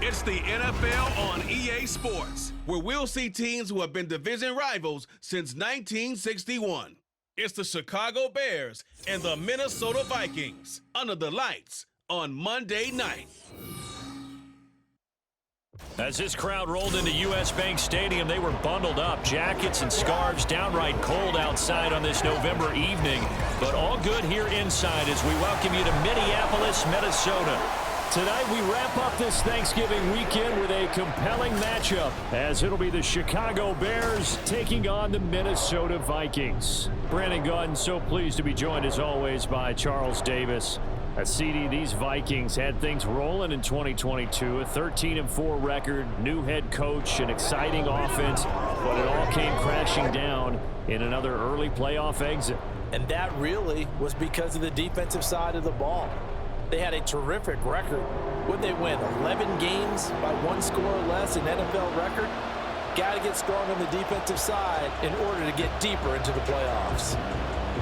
It's the NFL on EA Sports, where we'll see teams who have been division rivals since 1961. It's the Chicago Bears and the Minnesota Vikings under the lights on Monday night. As this crowd rolled into U.S. Bank Stadium, they were bundled up, jackets and scarves, downright cold outside on this November evening, but all good here inside as we welcome you to Minneapolis, Minnesota. Tonight we wrap up this Thanksgiving weekend with a compelling matchup, as it'll be the Chicago Bears taking on the Minnesota Vikings. Brandon Gunn, so pleased to be joined as always by Charles Davis. CD, these Vikings had things rolling in 2022, a 13-4 record, new head coach, an exciting offense, but it all came crashing down in another early playoff exit. And that really was because of the defensive side of the ball. They had a terrific record. Would they win 11 games by one score or less, an NFL record? Got to get strong on the defensive side in order to get deeper into the playoffs.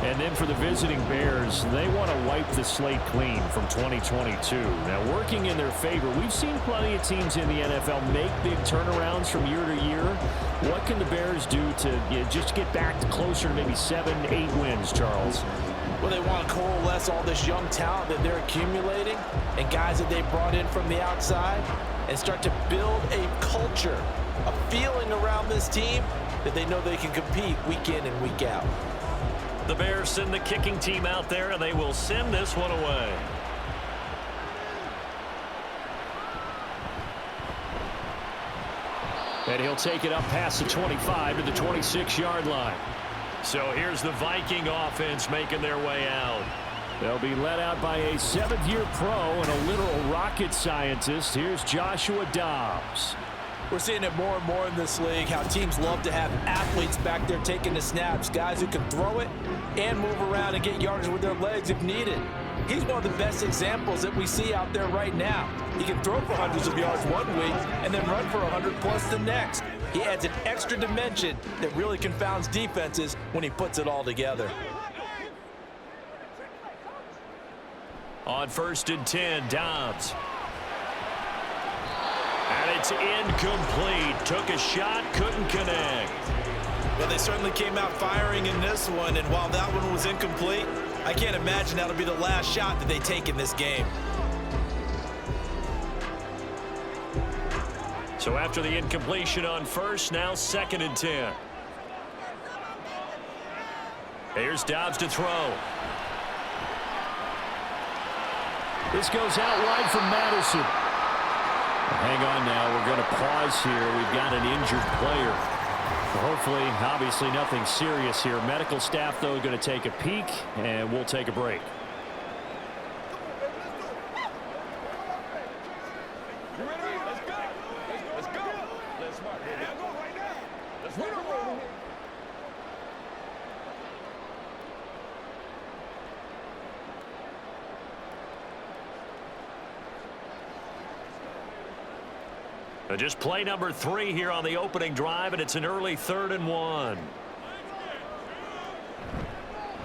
And then for the visiting Bears, they want to wipe the slate clean from 2022. Now, working in their favor, we've seen plenty of teams in the NFL make big turnarounds from year to year. What can the Bears do to just get back to closer to maybe 7, 8 wins, Charles? Well, they want to coalesce all this young talent that they're accumulating and guys that they brought in from the outside and start to build a culture, a feeling around this team that they know they can compete week in and week out. The Bears send the kicking team out there, and they will send this one away. And he'll take it up past the 25 to the 26-yard line. So here's the Viking offense making their way out. They'll be led out by a 7th-year pro and a literal rocket scientist. Here's Joshua Dobbs. We're seeing it more and more in this league, how teams love to have athletes back there taking the snaps, guys who can throw it and move around and get yardage with their legs if needed. He's one of the best examples that we see out there right now. He can throw for hundreds of yards one week and then run for 100+ the next. He adds an extra dimension that really confounds defenses when he puts it all together. On 1st and 10, Dobbs. And it's incomplete. Took a shot, couldn't connect. Well, they certainly came out firing in this one, and while that one was incomplete, I can't imagine that'll be the last shot that they take in this game. So after the incompletion on 1st, now 2nd and 10. Here's Dobbs to throw. This goes out wide from Madison. Hang on now, we're going to pause here. We've got an injured player. Hopefully, obviously nothing serious here. Medical staff, though, going to take a peek, and we'll take a break. Just play number 3 here on the opening drive, and it's an early 3rd and 1.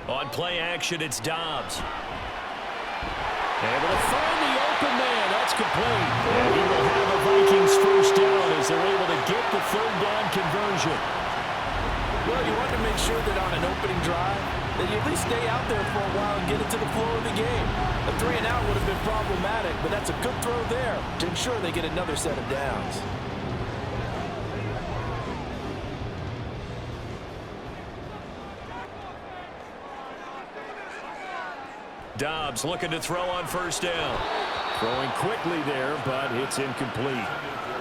On play action, it's Dobbs. Able to find the open man. That's complete. And he will have a Vikings first down as they're able to get the 3rd down conversion. Well, you want to make sure that on an opening drive that you at least stay out there for a while and get into the flow of the game. A 3 and out would have been problematic, but that's a good throw there to ensure they get another set of downs. Dobbs looking to throw on 1st down. Throwing quickly there, but it's incomplete.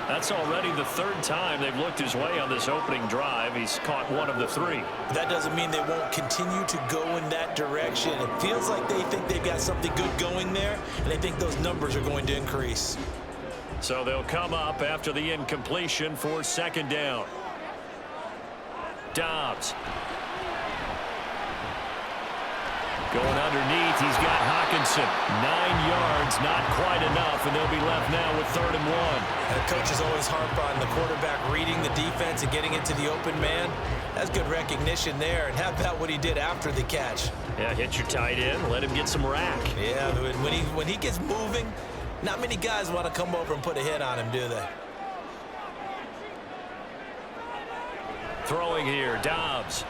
That's already the 3rd time they've looked his way on this opening drive. He's caught one of the 3. That doesn't mean they won't continue to go in that direction. It feels like they think they've got something good going there, and they think those numbers are going to increase. So they'll come up after the incompletion for 2nd down. Dobbs. Going underneath, he's got Hawkinson. 9 yards, not quite enough, and they'll be left now with 3rd and 1. And the coaches always harp on the quarterback reading the defense and getting into the open man. That's good recognition there, and how about what he did after the catch? Yeah, hit your tight end, let him get some rack. Yeah, when he gets moving, Not many guys want to come over and put a hit on him, do they? Throwing here, Dobbs.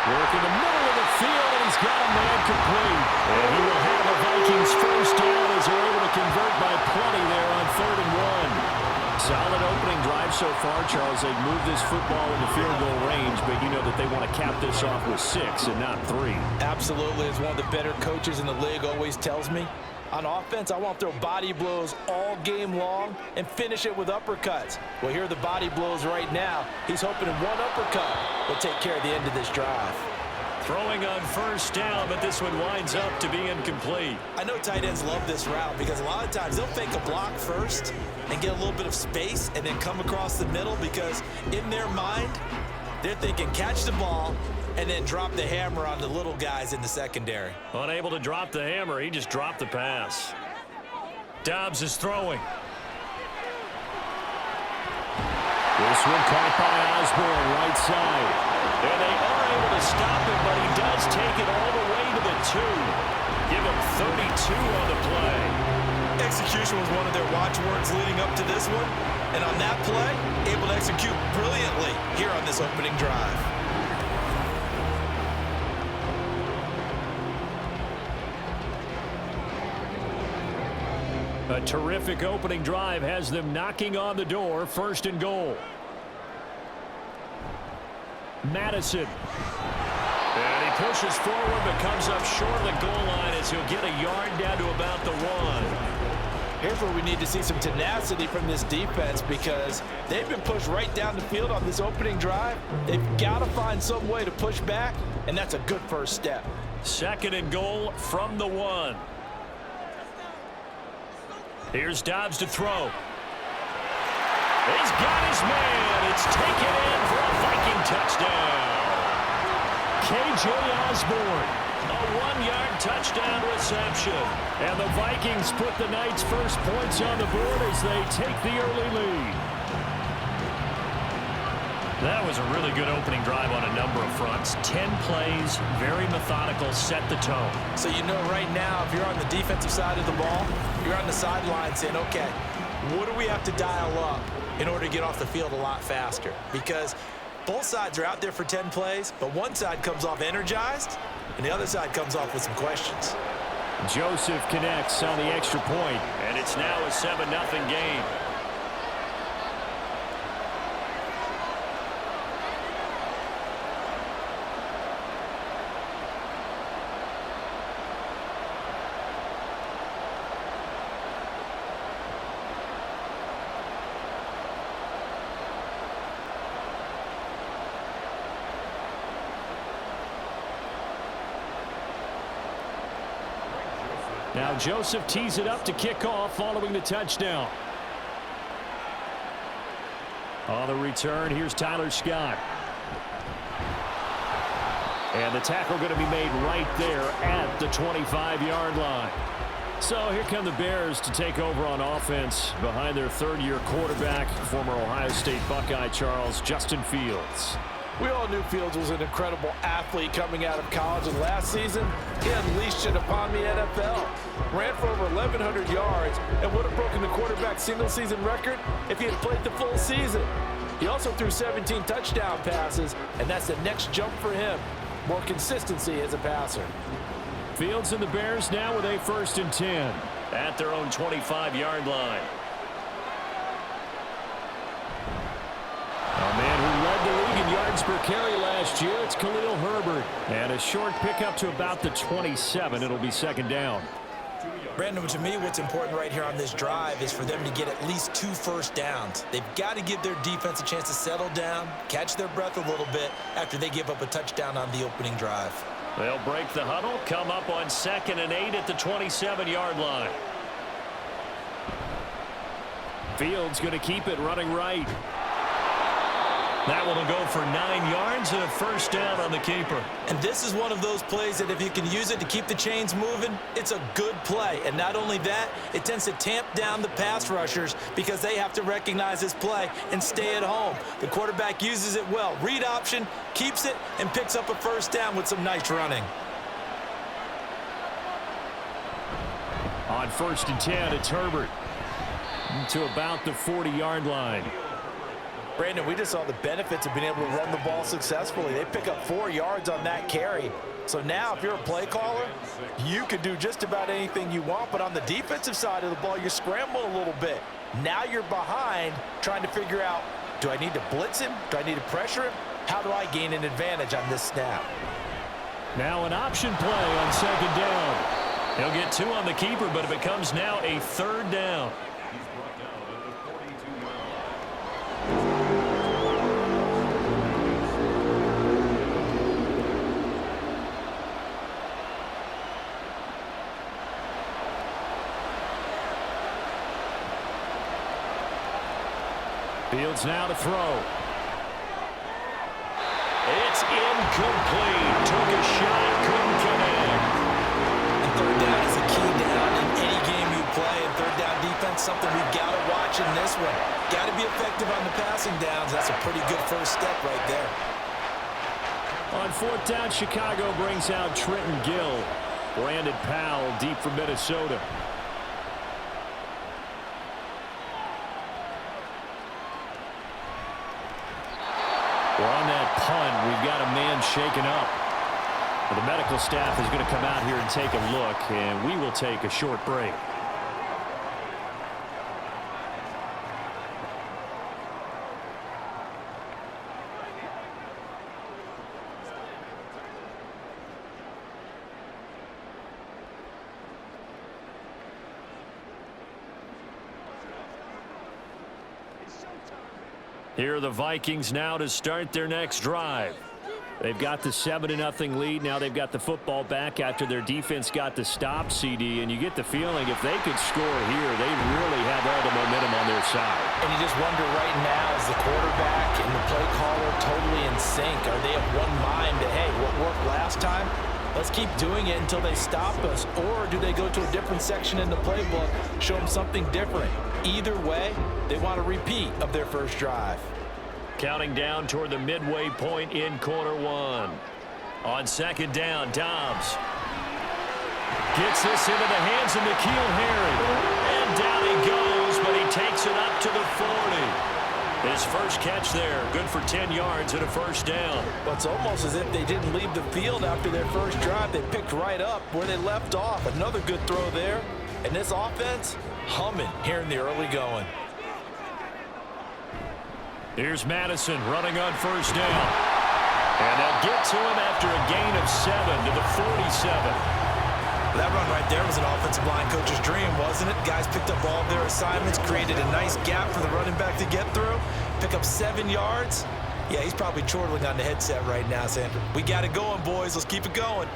Working the middle of the field, and he's got a man complete. And he will have the Vikings first down as they're able to convert by plenty there on 3rd and 1. Solid opening drive so far, Charles. They've moved this football into field goal range, but you know that they want to cap this off with 6 and not 3. Absolutely. As one of the better coaches in the league always tells me, on offense, I want to throw body blows all game long and finish it with uppercuts. Well, here are the body blows right now. He's hoping in one uppercut will take care of the end of this drive. Throwing on 1st down, but this one winds up to be incomplete. I know tight ends love this route because a lot of times they'll fake a block first and get a little bit of space and then come across the middle because in their mind, they're thinking catch the ball and then drop the hammer on the little guys in the secondary. Unable to drop the hammer, he just dropped the pass. Dobbs is throwing. This one caught by Osborne, right side. And they are able to stop him, but he does take it all the way to the 2. Give him 32 on the play. Execution was one of their watchwords leading up to this one. And on that play, able to execute brilliantly here on this opening drive. A terrific opening drive has them knocking on the door, 1st and goal. Madison. And he pushes forward but comes up short of the goal line as he'll get a yard down to about the 1. Here's where we need to see some tenacity from this defense because they've been pushed right down the field on this opening drive. They've got to find some way to push back, and that's a good first step. 2nd and goal from the 1. Here's Dobbs to throw. He's got his man. It's taken in for a Viking touchdown. K.J. Osborne, a 1-yard touchdown reception. And the Vikings put the night's first points on the board as they take the early lead. That was a really good opening drive on a number of fronts. 10 plays, very methodical, set the tone. So you know right now, if you're on the defensive side of the ball, you're on the sideline saying, okay, what do we have to dial up in order to get off the field a lot faster? Because both sides are out there for 10 plays, but one side comes off energized, and the other side comes off with some questions. Joseph connects on the extra point, and it's now a 7-0 game. Now Joseph tees it up to kick off following the touchdown. On the return, here's Tyler Scott. And the tackle going to be made right there at the 25-yard line. So here come the Bears to take over on offense behind their 3rd-year quarterback, former Ohio State Buckeye Charles, Justin Fields. We all knew Fields was an incredible athlete coming out of college, and last season, he unleashed it upon the NFL. Ran for over 1,100 yards and would have broken the quarterback single-season record if he had played the full season. He also threw 17 touchdown passes, and that's the next jump for him. More consistency as a passer. Fields and the Bears now with a 1st and 10 at their own 25-yard line. A man who led the league in yards per carry last year, it's Khalil Herbert. And a short pickup to about the 27. It'll be 2nd down. Brandon, to me, what's important right here on this drive is for them to get at least 2 first downs. They've got to give their defense a chance to settle down, catch their breath a little bit after they give up a touchdown on the opening drive. They'll break the huddle, come up on 2nd and 8 at the 27-yard line. Fields going to keep it running right. That one will go for 9 yards and a 1st down on the keeper. And this is one of those plays that if you can use it to keep the chains moving, it's a good play. And not only that, it tends to tamp down the pass rushers because they have to recognize this play and stay at home. The quarterback uses it well. Read option, keeps it, and picks up a 1st down with some nice running. On On 1st and 10, it's Herbert to about the 40-yard line. Brandon, we just saw the benefits of being able to run the ball successfully. They pick up 4 yards on that carry. So now if you're a play caller, you can do just about anything you want. But on the defensive side of the ball, you're scrambling a little bit. Now you're behind trying to figure out, do I need to blitz him? Do I need to pressure him? How do I gain an advantage on this snap? Now an option play on 2nd down. He'll get 2 on the keeper, but it becomes now a 3rd down. Fields now to throw. It's incomplete. Took a shot, couldn't connect. And 3rd down is a key down in any game you play. And 3rd down defense, something we've got to watch in this one. Got to be effective on the passing downs. That's a pretty good first step right there. On 4th down, Chicago brings out Trenton Gill. Brandon Powell deep for Minnesota. We're on that punt. We've got a man shaken up. The medical staff is going to come out here and take a look, and we will take a short break. Here are the Vikings now to start their next drive. They've got the 7-0 lead. Now they've got the football back after their defense got the stop, CD. And you get the feeling if they could score here, they really have all the momentum on their side. And you just wonder right now, is the quarterback and the play caller totally in sync? Are they of one mind that, hey, what worked last time? Let's keep doing it until they stop us. Or do they go to a different section in the playbook, show them something different? Either way, they want a repeat of their first drive. Counting down toward the midway point in quarter 1. On 2nd down, Dobbs gets this into the hands of N'Keal Harry. And down he goes, but he takes it up to the 40. His first catch there, good for 10 yards and a first down. But it's almost as if they didn't leave the field after their first drive. They picked right up where they left off. Another good throw there. And this offense, humming here in the early going. Here's Madison running on first down. And they'll get to him after a gain of 7 to the 47. That run right there was an offensive line coach's dream, wasn't it? Guys picked up all of their assignments, created a nice gap for the running back to get through, pick up 7 yards. Yeah, he's probably chortling on the headset right now, Sandra. We got it going, boys. Let's keep it going.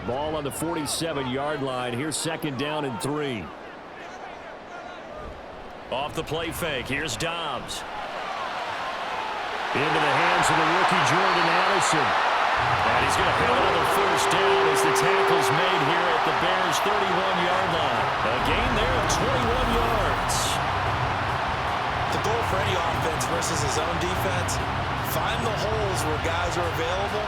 Ball on the 47-yard line. Here's 2nd down and 3. Off the play fake. Here's Dobbs. Into the hands of the rookie Jordan Addison. And he's going to have another first down as the tackle's made here at the Bears' 31-yard line. A gain there of 21 yards. The goal for any offense versus his own defense, find the holes where guys are available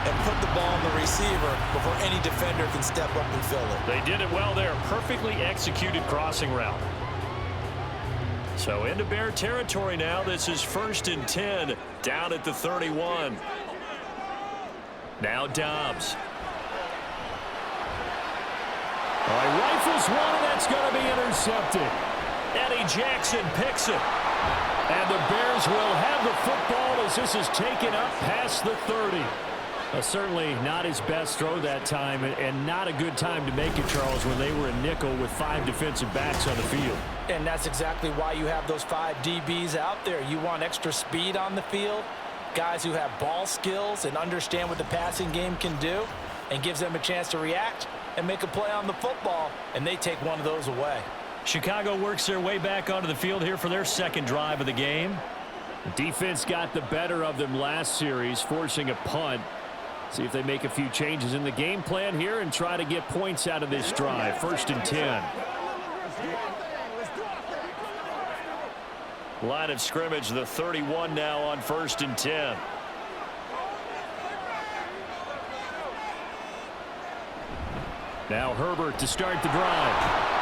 and put the ball on the receiver before any defender can step up and fill it. They did it well there. Perfectly executed crossing route. So into Bear territory now. This is 1st and 10 down at the 31. Now Dobbs. All right, rifles one, and that's going to be intercepted. Eddie Jackson picks it. And the Bears will have the football as this is taken up past the 30. Certainly not his best throw that time, and not a good time to make it, Charles, when they were a nickel with 5 defensive backs on the field. And that's exactly why you have those 5 DBs out there. You want extra speed on the field, guys who have ball skills and understand what the passing game can do, and gives them a chance to react and make a play on the football, and they take one of those away. Chicago works their way back onto the field here for their second drive of the game. The defense got the better of them last series, forcing a punt. See if they make a few changes in the game plan here and try to get points out of this drive. 1st and 10. Line of scrimmage, the 31 now on 1st and 10. Now Herbert to start the drive.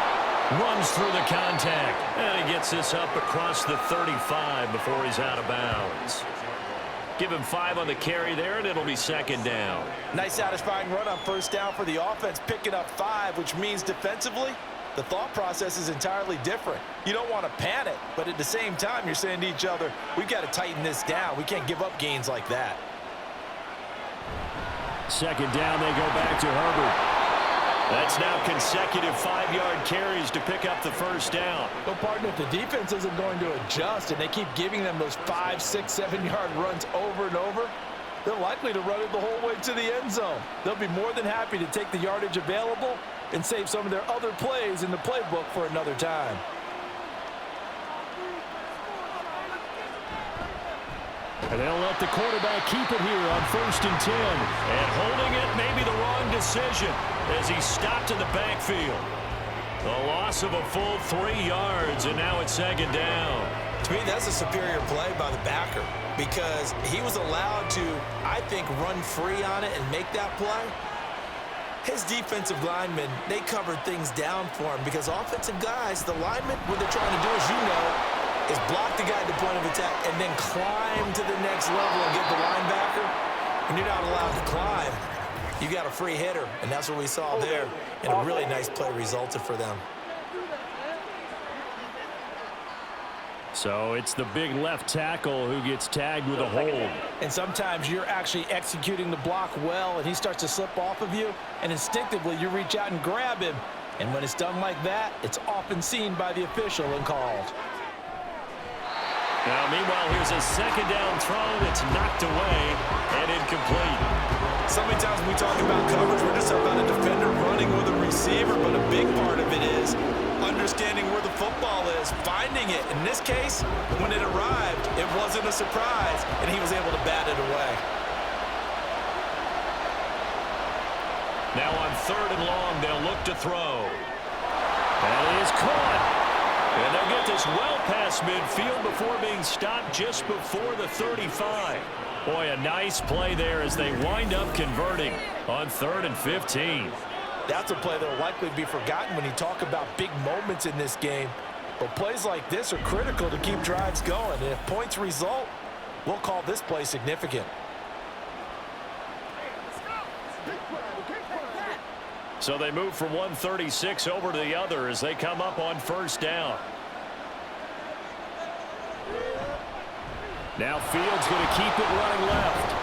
Runs through the contact. And he gets this up across the 35 before he's out of bounds. Give him 5 on the carry there, and it'll be second down. Nice satisfying run on first down for the offense, picking up 5, which means defensively, the thought process is entirely different. You don't want to panic, but at the same time, you're saying to each other, we've got to tighten this down. We can't give up gains like that. Second down, they go back to Herbert. That's now consecutive 5-yard carries to pick up the first down. Well, partner, if the defense isn't going to adjust and they keep giving them those 5, 6, 7-yard runs over and over, they're likely to run it the whole way to the end zone. They'll be more than happy to take the yardage available and save some of their other plays in the playbook for another time. And they'll let the quarterback keep it here on 1st and 10. And holding it may be the wrong decision as he stopped in the backfield. The loss of a full 3 yards, and now it's second down. To me, that's a superior play by the backer because he was allowed to, I think, run free on it and make that play. His defensive linemen, they covered things down for him because offensive guys, the linemen, what they're trying to do, as you know, is block the guy at the point of attack and then climb to the next level and get the linebacker. When you're not allowed to climb, you got a free hitter, and that's what we saw there. And a really nice play resulted for them. So it's the big left tackle who gets tagged with a hold. And sometimes you're actually executing the block well, and he starts to slip off of you, and instinctively you reach out and grab him. And when it's done like that, it's often seen by the official and called. Now, meanwhile, here's a second down throw that's knocked away and incomplete. So many times when we talk about coverage, we're just about a defender running with a receiver, but a big part of it is understanding where the football is, finding it. In this case, when it arrived, it wasn't a surprise, and he was able to bat it away. Now on 3rd and long, they'll look to throw. That is caught. And they'll get this well past midfield before being stopped just before the 35. Boy, a nice play there as they wind up converting on 3rd and 15. That's a play that will likely be forgotten when you talk about big moments in this game. But plays like this are critical to keep drives going. And if points result, we'll call this play significant. So they move from 136 over to the other as they come up on 1st down. Now Fields going to keep it running left.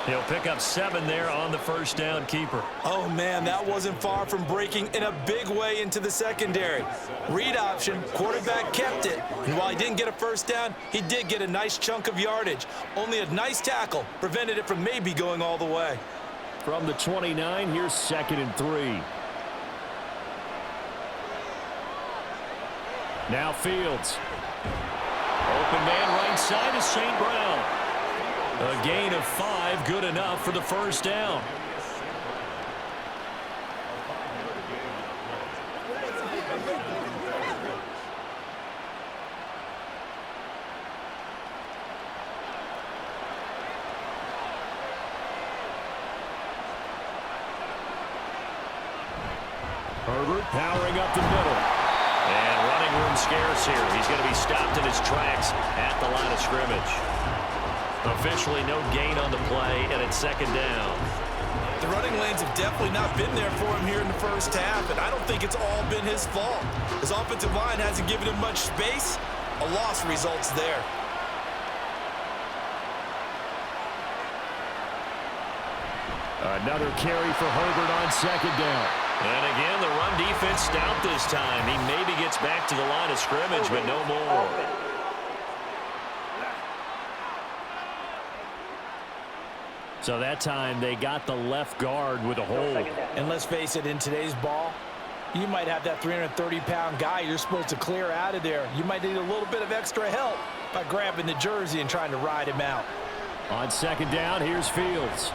He'll pick up 7 there on the 1st down keeper. Oh, man, that wasn't far from breaking in a big way into the secondary. Read option, quarterback kept it. And while he didn't get a 1st down, he did get a nice chunk of yardage. Only a nice tackle prevented it from maybe going all the way. From the 29, here's 2nd and 3. Now Fields. Open man right side is St. Brown. A gain of 5, good enough for the 1st down. Herbert powering up the middle. And running room scarce here. He's going to be stopped in his tracks at the line of scrimmage. Officially no gain on the play, and it's 2nd down. The running lanes have definitely not been there for him here in the first half, and I don't think it's all been his fault. His offensive line hasn't given him much space. A loss results there. Another carry for Herbert on 2nd down. And again, the run defense stout this time. He maybe gets back to the line of scrimmage, but no more. So that time they got the left guard with a hold. And let's face it, in today's ball, you might have that 330-pound guy you're supposed to clear out of there. You might need a little bit of extra help by grabbing the jersey and trying to ride him out. On 2nd down, here's Fields.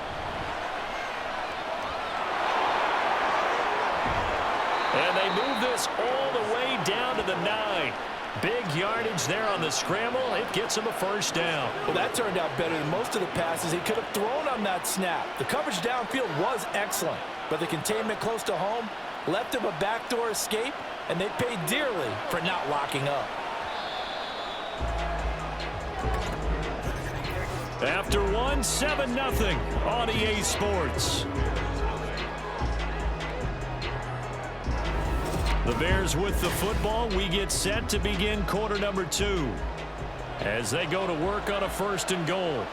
And they move this all the way down to the 9. Big yardage there on the scramble. It gets him a 1st down. Well, that turned out better than most of the passes he could have thrown on that snap. The coverage downfield was excellent, but the containment close to home, left them a backdoor escape, and they paid dearly for not locking up. After one, 7-0 on EA Sports. The Bears with the football. We get set to begin quarter number 2 as they go to work on a 1st and goal.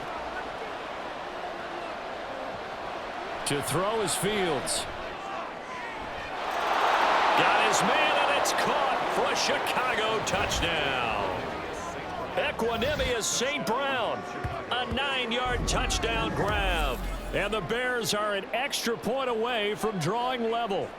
To throw is Fields. Got his man, and it's caught for a Chicago touchdown. Equanimous St. Brown, a 9-yard touchdown grab. And the Bears are an extra point away from drawing level.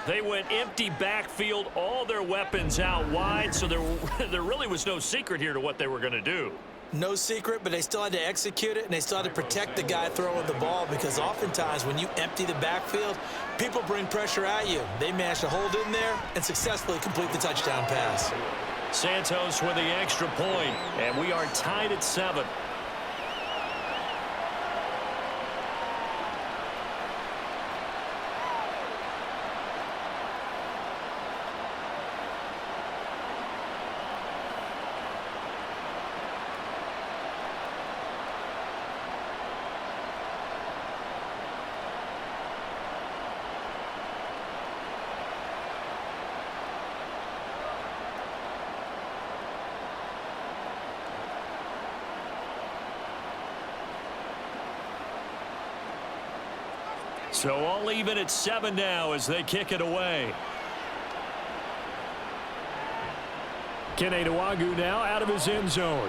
They went empty backfield, all their weapons out wide, so there really was no secret here to what they were going to do. No secret, but they still had to execute it, and they still had to protect the guy throwing the ball, because oftentimes when you empty the backfield, people bring pressure at you. They managed to hold in there and successfully complete the touchdown pass. Santos with the extra point, and we are tied at 7. So all even at 7 now as they kick it away. Kene Nwangwu now out of his end zone.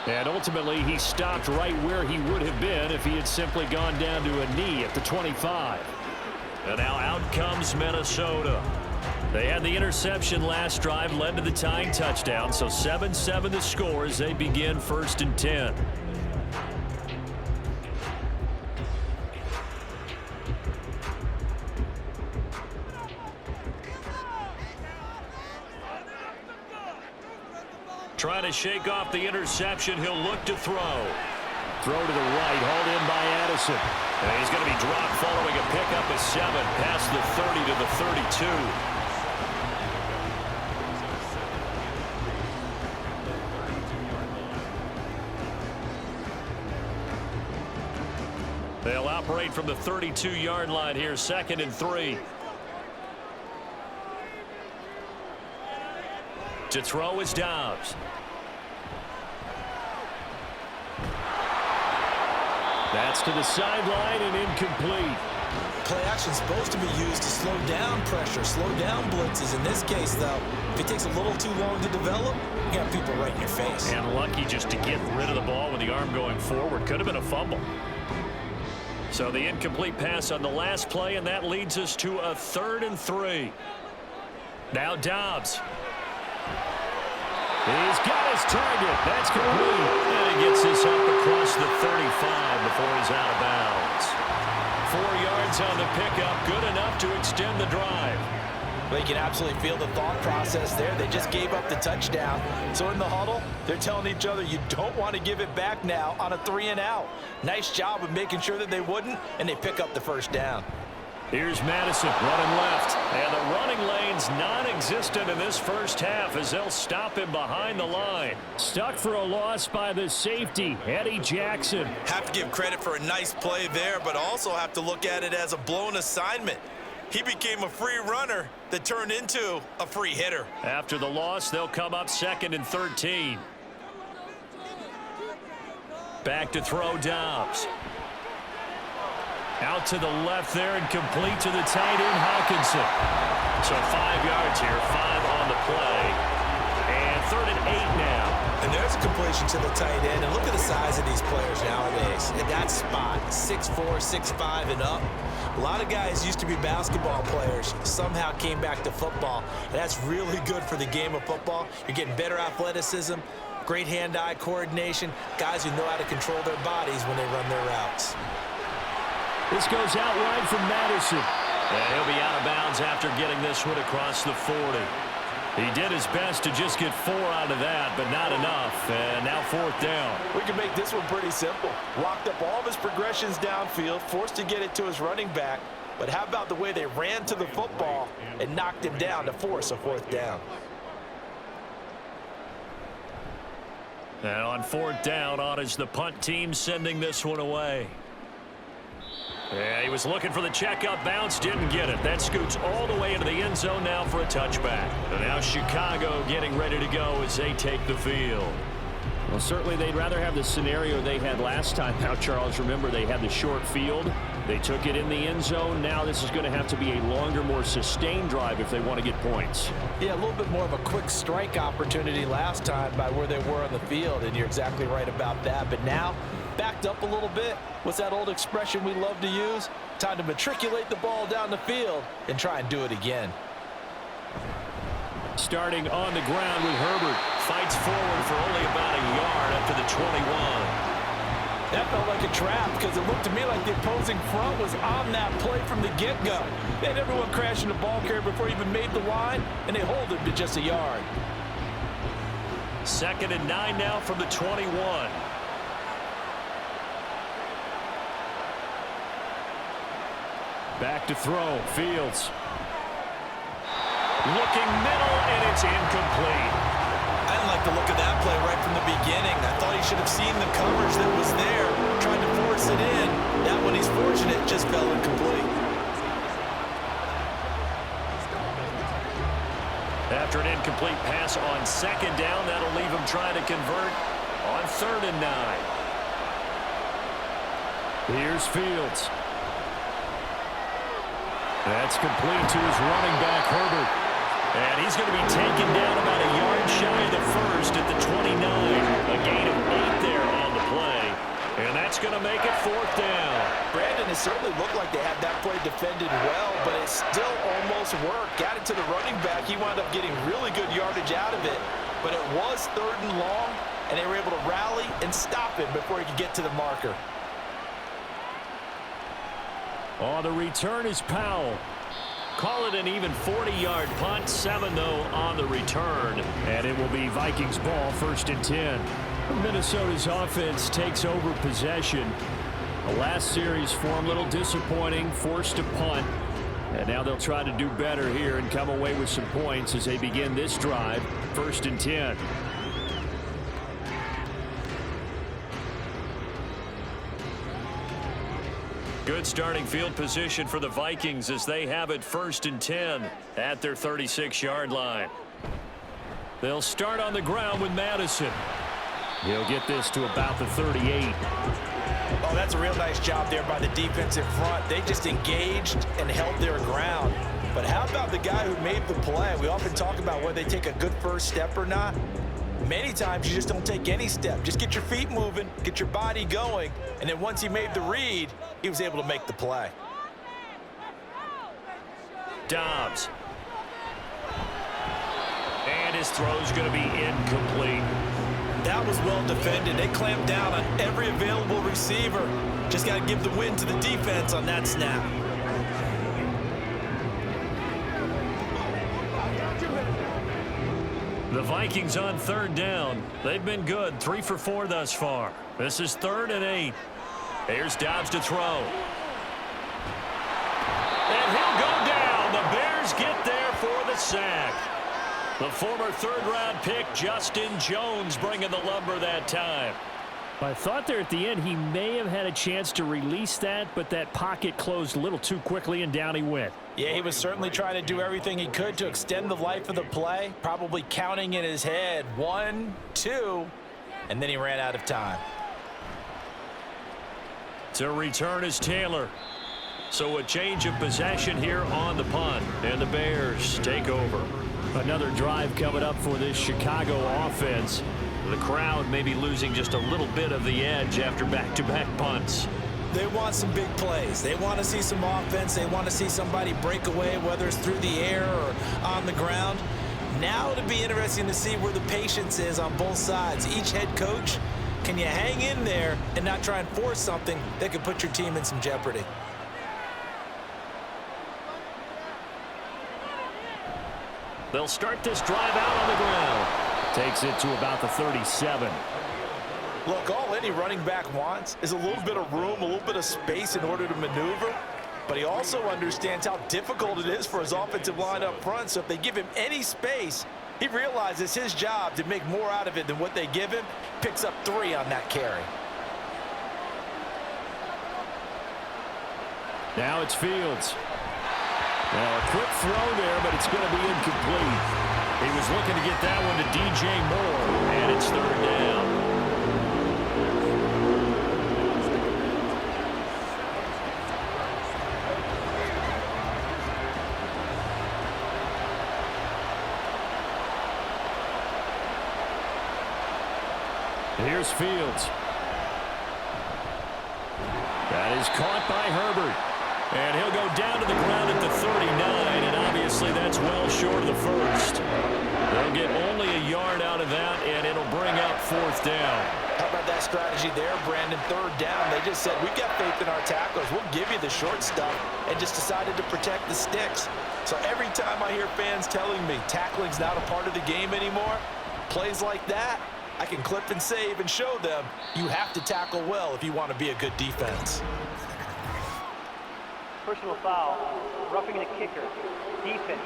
And ultimately he stopped right where he would have been if he had simply gone down to a knee at the 25. And now out comes Minnesota. They had the interception last drive, led to the tying touchdown. So 7-7 the score as they begin 1st and 10. Trying to shake off the interception. He'll look to throw. Throw to the right, hauled in by Addison. And he's going to be dropped following a pickup of 7 past the 30 to the 32. They'll operate from the 32-yard line here, 2nd and 3. To throw is Dobbs. That's to the sideline and incomplete. Play action is supposed to be used to slow down pressure, slow down blitzes. In this case, though, if it takes a little too long to develop, you got people right in your face. And lucky just to get rid of the ball with the arm going forward. Could have been a fumble. So the incomplete pass on the last play, and that leads us to a 3rd and 3. Now Dobbs. He's got his target. That's complete. And he gets this up across the 35 before he's out of bounds. 4 yards on the pickup. Good enough to extend the drive. Well, you can absolutely feel the thought process there. They just gave up the touchdown. So in the huddle, they're telling each other, you don't want to give it back now on a 3-and-out. Nice job of making sure that they wouldn't, and they pick up the 1st down. Here's Madison running left. And the running lane's non-existent in this first half as they'll stop him behind the line. Stuck for a loss by the safety, Eddie Jackson. Have to give credit for a nice play there, but also have to look at it as a blown assignment. He became a free runner that turned into a free hitter. After the loss, they'll come up 2nd and 13. Back to throw Dobbs. Out to the left there and complete to the tight end, Hawkinson. So 5 yards here, 5 on the play. And 3rd and 8 now. And there's a completion to the tight end. And look at the size of these players nowadays. In that spot, 6'4", 6'5", and up. A lot of guys used to be basketball players, somehow came back to football. And that's really good for the game of football. You're getting better athleticism, great hand-eye coordination, guys who know how to control their bodies when they run their routes. This goes out wide from Madison. And he'll be out of bounds after getting this one across the 40. He did his best to just get 4 out of that, but not enough. And now 4th down. We can make this one pretty simple. Locked up all of his progressions downfield, forced to get it to his running back. But how about the way they ran to the football and knocked him down to force a 4th down? And on 4th down, on is the punt team sending this one away. Yeah, he was looking for the checkup bounce, didn't get it. That scoots all the way into the end zone now for a touchback. And now Chicago getting ready to go as they take the field. Well, certainly they'd rather have the scenario they had last time. Now, Charles, remember, they had the short field. They took it in the end zone. Now this is going to have to be a longer, more sustained drive if they want to get points. Yeah, a little bit more of a quick strike opportunity last time by where they were on the field, and you're exactly right about that. But now, backed up a little bit. What's that old expression we love to use? Time to matriculate the ball down the field and try and do it again. Starting on the ground with Herbert. Fights forward for only about a yard up to the 21. That felt like a trap because it looked to me like the opposing front was on that play from the get-go. They had everyone crashing the ball carrier before he even made the line, and they hold him to just a yard. 2nd and 9 now from the 21. Back to throw. Fields. Looking middle, and it's incomplete. I didn't like the look of that play right from the beginning. I thought he should have seen the coverage that was there, tried to force it in. That one, he's fortunate, just fell incomplete. After an incomplete pass on 2nd down, that'll leave him trying to convert on 3rd and 9. Here's Fields. That's complete to his running back, Herbert. And he's going to be taken down about a yard shy of the 1st at the 29. A gain of 8 there on the play. And that's going to make it 4th down. Brandon, it certainly looked like they had that play defended well, but it still almost worked. Got it to the running back. He wound up getting really good yardage out of it. But it was 3rd and long, and they were able to rally and stop him before he could get to the marker. On the return is Powell. Call it an even 40-yard punt. 7, though, on the return. And it will be Vikings ball, 1st and 10. Minnesota's offense takes over possession. The last series for them, a little disappointing, forced to punt. And now they'll try to do better here and come away with some points as they begin this drive, 1st and 10. Good starting field position for the Vikings as they have it 1st and 10 at their 36-yard line. They'll start on the ground with Madison. He'll get this to about the 38. Oh, that's a real nice job there by the defensive front. They just engaged and held their ground. But how about the guy who made the play? We often talk about whether they take a good first step or not. Many times you just don't take any step. Just get your feet moving, get your body going, and then once he made the read, he was able to make the play. Dobbs. And his throw's going to be incomplete. That was well defended. They clamped down on every available receiver. Just got to give the win to the defense on that snap. The Vikings on 3rd down. They've been good, 3 for 4 thus far. This is 3rd and 8. Here's Dobbs to throw. And he'll go down. The Bears get there for the sack. The former 3rd-round pick, Justin Jones, bringing the lumber that time. I thought there at the end he may have had a chance to release that, but that pocket closed a little too quickly, and down he went. Yeah, he was certainly trying to do everything he could to extend the life of the play, probably counting in his head 1, 2, and then he ran out of time. To return is Taylor. So a change of possession here on the punt, and the Bears take over. Another drive coming up for this Chicago offense. The crowd may be losing just a little bit of the edge after back-to-back punts. They want some big plays. They want to see some offense. They want to see somebody break away, whether it's through the air or on the ground. Now it'll be interesting to see where the patience is on both sides. Each head coach, can you hang in there and not try and force something that could put your team in some jeopardy? They'll start this drive out on the ground. Takes it to about the 37. Look, all any running back wants is a little bit of room, a little bit of space in order to maneuver. but he also understands how difficult it is for his offensive line up front. So if they give him any space, he realizes his job to make more out of it than what they give him. Picks up 3 on that carry. Now it's Fields. Now a quick throw there, but it's going to be incomplete. He was looking to get that one to DJ Moore, and it's 3rd down. Here's Fields. That is caught by Herbert. And he'll go down to the ground at the 39, and obviously that's well short of the first. They'll get only a yard out of that, and it'll bring up 4th down. How about that strategy there, Brandon? 3rd down. They just said, we've got faith in our tacklers. We'll give you the short stuff, and just decided to protect the sticks. So every time I hear fans telling me tackling's not a part of the game anymore, plays like that, I can clip and save and show them you have to tackle well if you want to be a good defense. Personal foul, roughing the kicker, defense.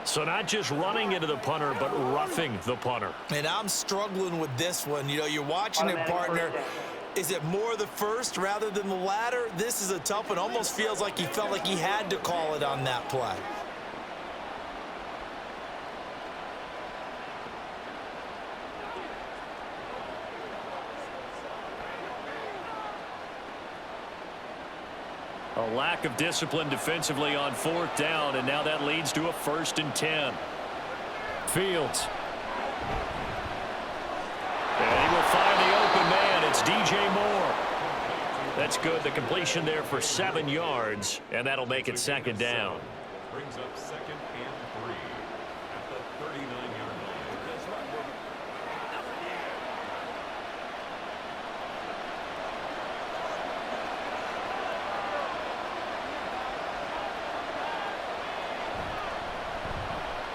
So not just running into the punter, but roughing the punter. And I'm struggling with this one. You know, you're watching it, partner. Is it more the first rather than the latter? This is a tough one. Almost feels like he felt like he had to call it on that play. A lack of discipline defensively on 4th down, and now that leads to a 1st and 10. Fields. And he will find the open man. It's DJ Moore. That's good. The completion there for 7 yards, and that'll make it 2nd down. Brings up 2nd and 3 at the 39-yard line.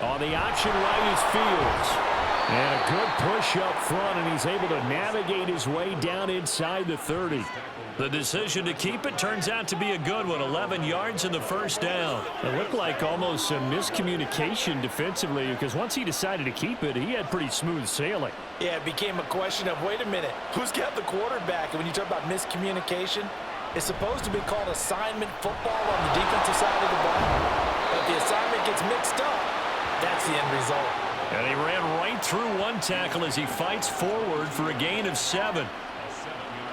On the option right is Fields. And a good push up front, and he's able to navigate his way down inside the 30. The decision to keep it turns out to be a good one. 11 yards in the 1st down. It looked like almost some miscommunication defensively, because once he decided to keep it, he had pretty smooth sailing. Yeah, it became a question of, wait a minute, who's got the quarterback? And when you talk about miscommunication, it's supposed to be called assignment football on the defensive side of the ball. But if the assignment gets mixed up, that's the end result. And he ran right through one tackle as he fights forward for a gain of 7.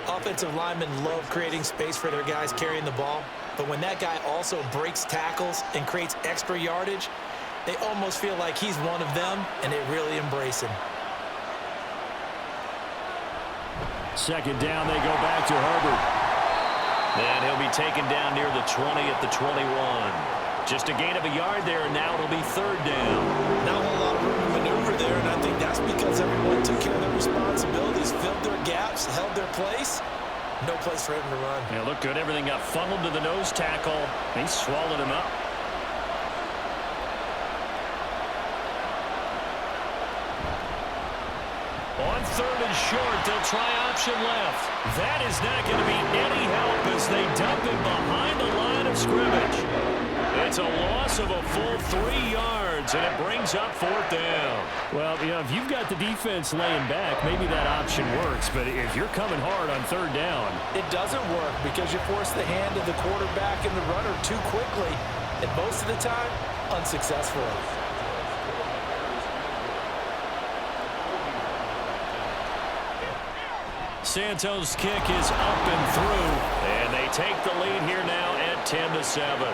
Offensive linemen love creating space for their guys carrying the ball, but when that guy also breaks tackles and creates extra yardage, they almost feel like he's one of them, and they really embrace him. 2nd down, they go back to Herbert. And he'll be taken down near the 20 at the 21. Just a gain of a yard there, and now it'll be 3rd down. Not a whole lot of room to maneuver there, and I think that's because everyone took care of their responsibilities, filled their gaps, held their place. No place for him to run. Yeah, looked good. Everything got funneled to the nose tackle. He swallowed him up. On 3rd and short, they'll try option left. That is not going to be any help as they dump him behind the line of scrimmage. It's a loss of a full 3 yards, and it brings up 4th down. Well, you know, if you've got the defense laying back, maybe that option works. But if you're coming hard on 3rd down, it doesn't work because you force the hand of the quarterback and the runner too quickly, and most of the time, unsuccessfully. Santos' kick is up and through, and they take the lead here now at 10-7.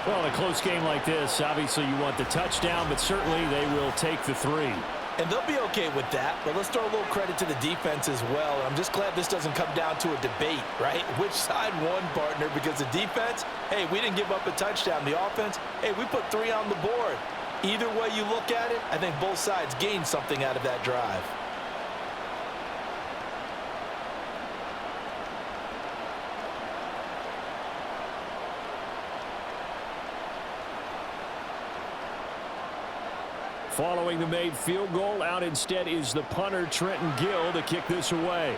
Well, in a close game like this, obviously you want the touchdown, but certainly they will take the 3. And they'll be okay with that, but let's throw a little credit to the defense as well. I'm just glad this doesn't come down to a debate, right? Which side won, partner? Because the defense, hey, we didn't give up a touchdown. The offense, hey, we put 3 on the board. Either way you look at it, I think both sides gained something out of that drive. Following the made field goal, out instead is the punter, Trenton Gill, to kick this away.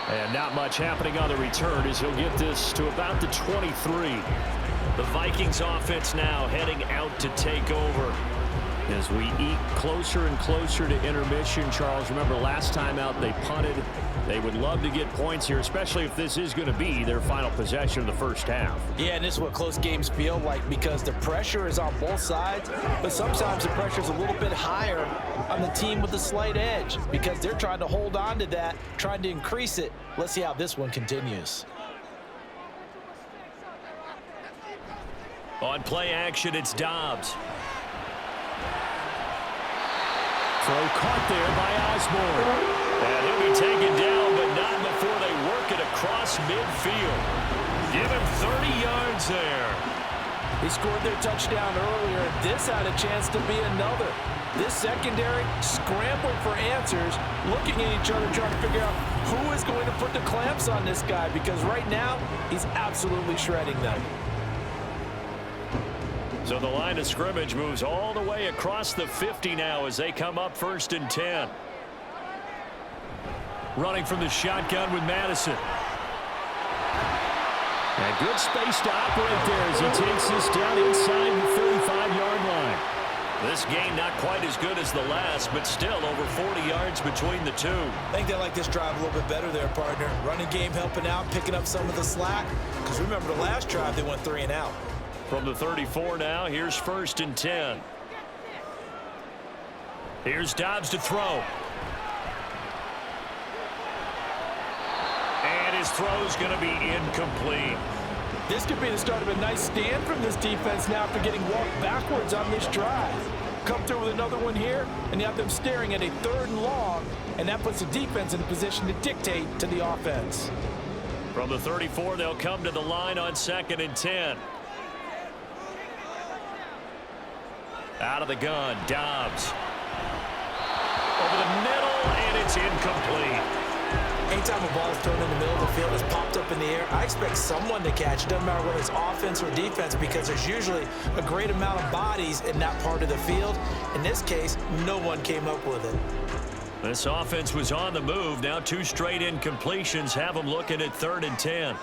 And not much happening on the return as he'll get this to about the 23. The Vikings offense now heading out to take over. As we eat closer and closer to intermission, Charles, remember last time out they punted. They would love to get points here, especially if this is going to be their final possession of the first half. Yeah, and this is what close games feel like because the pressure is on both sides, but sometimes the pressure is a little bit higher on the team with the slight edge because they're trying to hold on to that, trying to increase it. Let's see how this one continues. On play action, it's Dobbs. Throw caught there by Osborne. And he'll be taken down, but not before they work it across midfield. Give him 30 yards there. They scored their touchdown earlier. This had a chance to be another. This secondary scrambling for answers, looking at each other, trying to figure out who is going to put the clamps on this guy because right now he's absolutely shredding them. So the line of scrimmage moves all the way across the 50 now as they come up 1st and 10. Running from the shotgun with Madison. And good space to operate there as he takes this down inside the 35-yard line. This game not quite as good as the last, but still over 40 yards between the two. I think they like this drive a little bit better there, partner. Running game helping out, picking up some of the slack. Because remember the last drive, they went 3 and out. From the 34 now, here's 1st and 10. Here's Dobbs to throw. And his throw's going to be incomplete. This could be the start of a nice stand from this defense now after getting walked backwards on this drive. Come through with another one here, and you have them staring at a 3rd and long, and that puts the defense in a position to dictate to the offense. From the 34, they'll come to the line on 2nd and 10. Out of the gun, Dobbs. Over the middle, and it's incomplete. Anytime a ball is thrown in the middle of the field, it's popped up in the air, I expect someone to catch it. Doesn't matter whether it's offense or defense because there's usually a great amount of bodies in that part of the field. In this case, no one came up with it. This offense was on the move. Now 2 straight incompletions have them looking at 3rd and 10.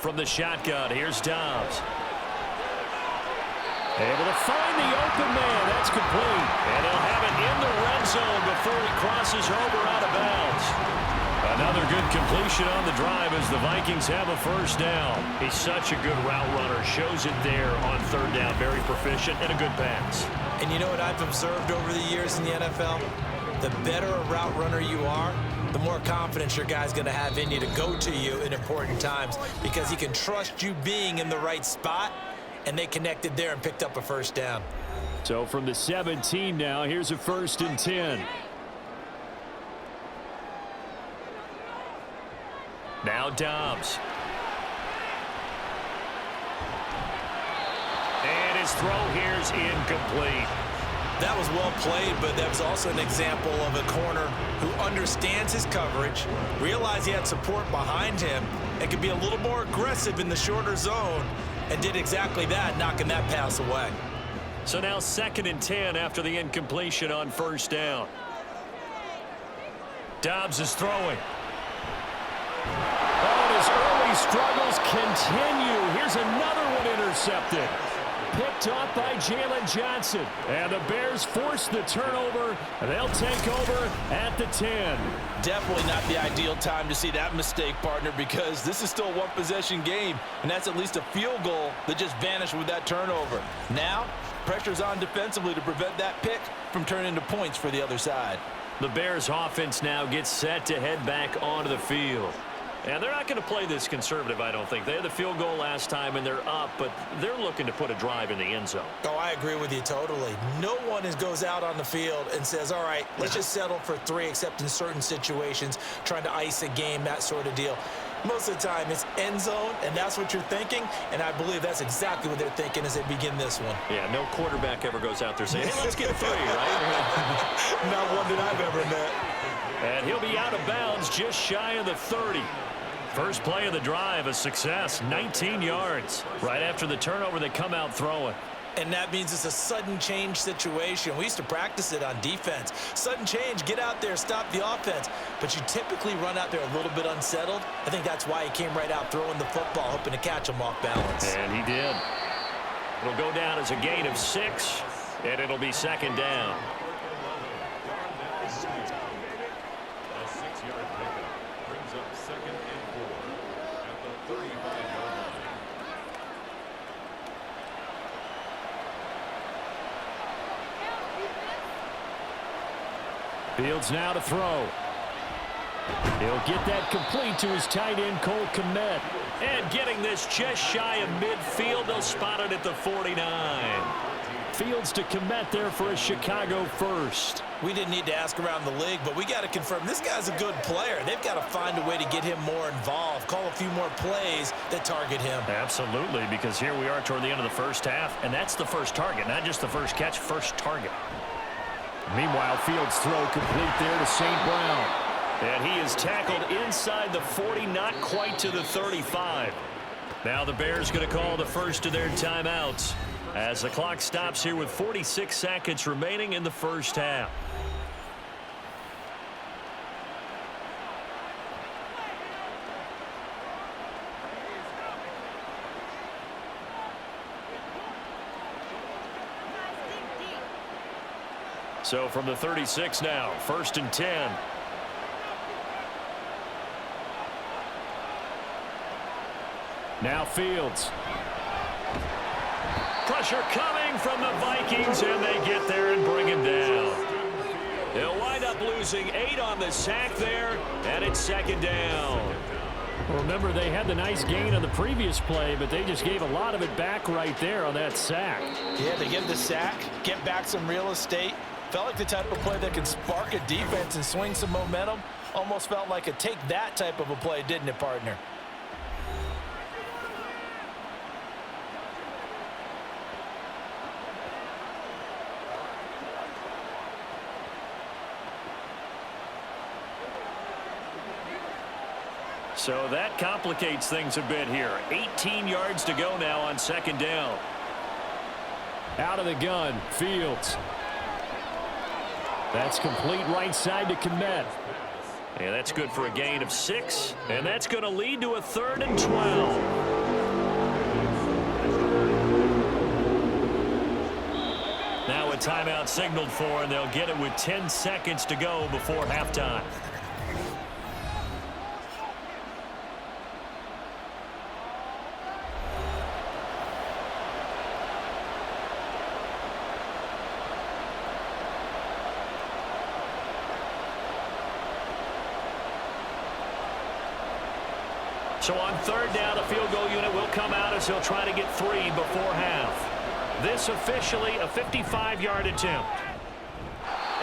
From the shotgun, here's Dobbs. Able to find the open man. That's complete. And he'll have it in the red zone before he crosses over out of bounds. Another good completion on the drive as the Vikings have a 1st down. He's such a good route runner. Shows it there on 3rd down. Very proficient and a good pass. And you know what I've observed over the years in the NFL? The better a route runner you are, the more confidence your guy's going to have in you to go to you in important times because he can trust you being in the right spot. And they connected there and picked up a 1st down. So from the 17 now, here's a 1st and 10. Now Dobbs. And his throw here's incomplete. That was well played, but that was also an example of a corner who understands his coverage, realized he had support behind him, and could be a little more aggressive in the shorter zone, and did exactly that, knocking that pass away. So now 2nd and 10 after the incompletion on 1st down. Dobbs is throwing. Oh, his early struggles continue. Here's another one intercepted. Picked off by Jalen Johnson. And the Bears force the turnover. And they'll take over at the 10. Definitely not the ideal time to see that mistake, partner, because this is still a 1-possession game, and that's at least a field goal that just vanished with that turnover. Now, pressure's on defensively to prevent that pick from turning into points for the other side. The Bears offense now gets set to head back onto the field. And they're not going to play this conservative, I don't think. They had the field goal last time, and they're up, but they're looking to put a drive in the end zone. Oh, I agree with you totally. No one goes out on the field and says, all right, let's just settle for 3, except in certain situations, trying to ice a game, that sort of deal. Most of the time, it's end zone, and that's what you're thinking, and I believe that's exactly what they're thinking as they begin this one. Yeah, no quarterback ever goes out there saying, hey, let's get 3, right? Not one that I've ever met. And he'll be out of bounds just shy of the 30. First play of the drive, a success, 19 yards. Right after the turnover, they come out throwing. And that means it's a sudden change situation. We used to practice it on defense. Sudden change, get out there, stop the offense. But you typically run out there a little bit unsettled. I think that's why he came right out throwing the football, hoping to catch him off balance. And he did. It'll go down as a gain of 6, and it'll be second down. A 6-yard pickup brings up 2nd and 4 at the 35-yard line. Fields now to throw. He'll get that complete to his tight end, Cole Kmet. And getting this just shy of midfield, they'll spot it at the 49. Fields to Kmet there for a Chicago first. We didn't need to ask around the league, but we got to confirm this guy's a good player. They've got to find a way to get him more involved, call a few more plays that target him. Absolutely, because here we are toward the end of the first half, and that's the first target, not just the first catch, first target. Meanwhile, Fields' throw complete there to St. Brown. And he is tackled inside the 40, not quite to the 35. Now the Bears going to call the first of their timeouts as the clock stops here with 46 seconds remaining in the first half. So from the 36 now, 1st and 10. Now Fields. Pressure coming from the Vikings, and they get there and bring him down. They'll wind up losing 8 on the sack there, and it's second down. Remember, they had the nice gain on the previous play, but they just gave a lot of it back right there on that sack. Yeah, they get the sack, get back some real estate. Felt like the type of play that can spark a defense and swing some momentum. Almost felt like a take that type of a play, didn't it, partner? So that complicates things a bit here. 18 yards to go now on second down. Out of the gun, Fields. That's complete right side to Kmet. And that's good for a gain of 6. And that's going to lead to a 3rd and 12. Now a timeout signaled for, and they'll get it with 10 seconds to go before halftime. So on 3rd down, the field goal unit will come out as he'll try to get 3 before half. This officially a 55-yard attempt.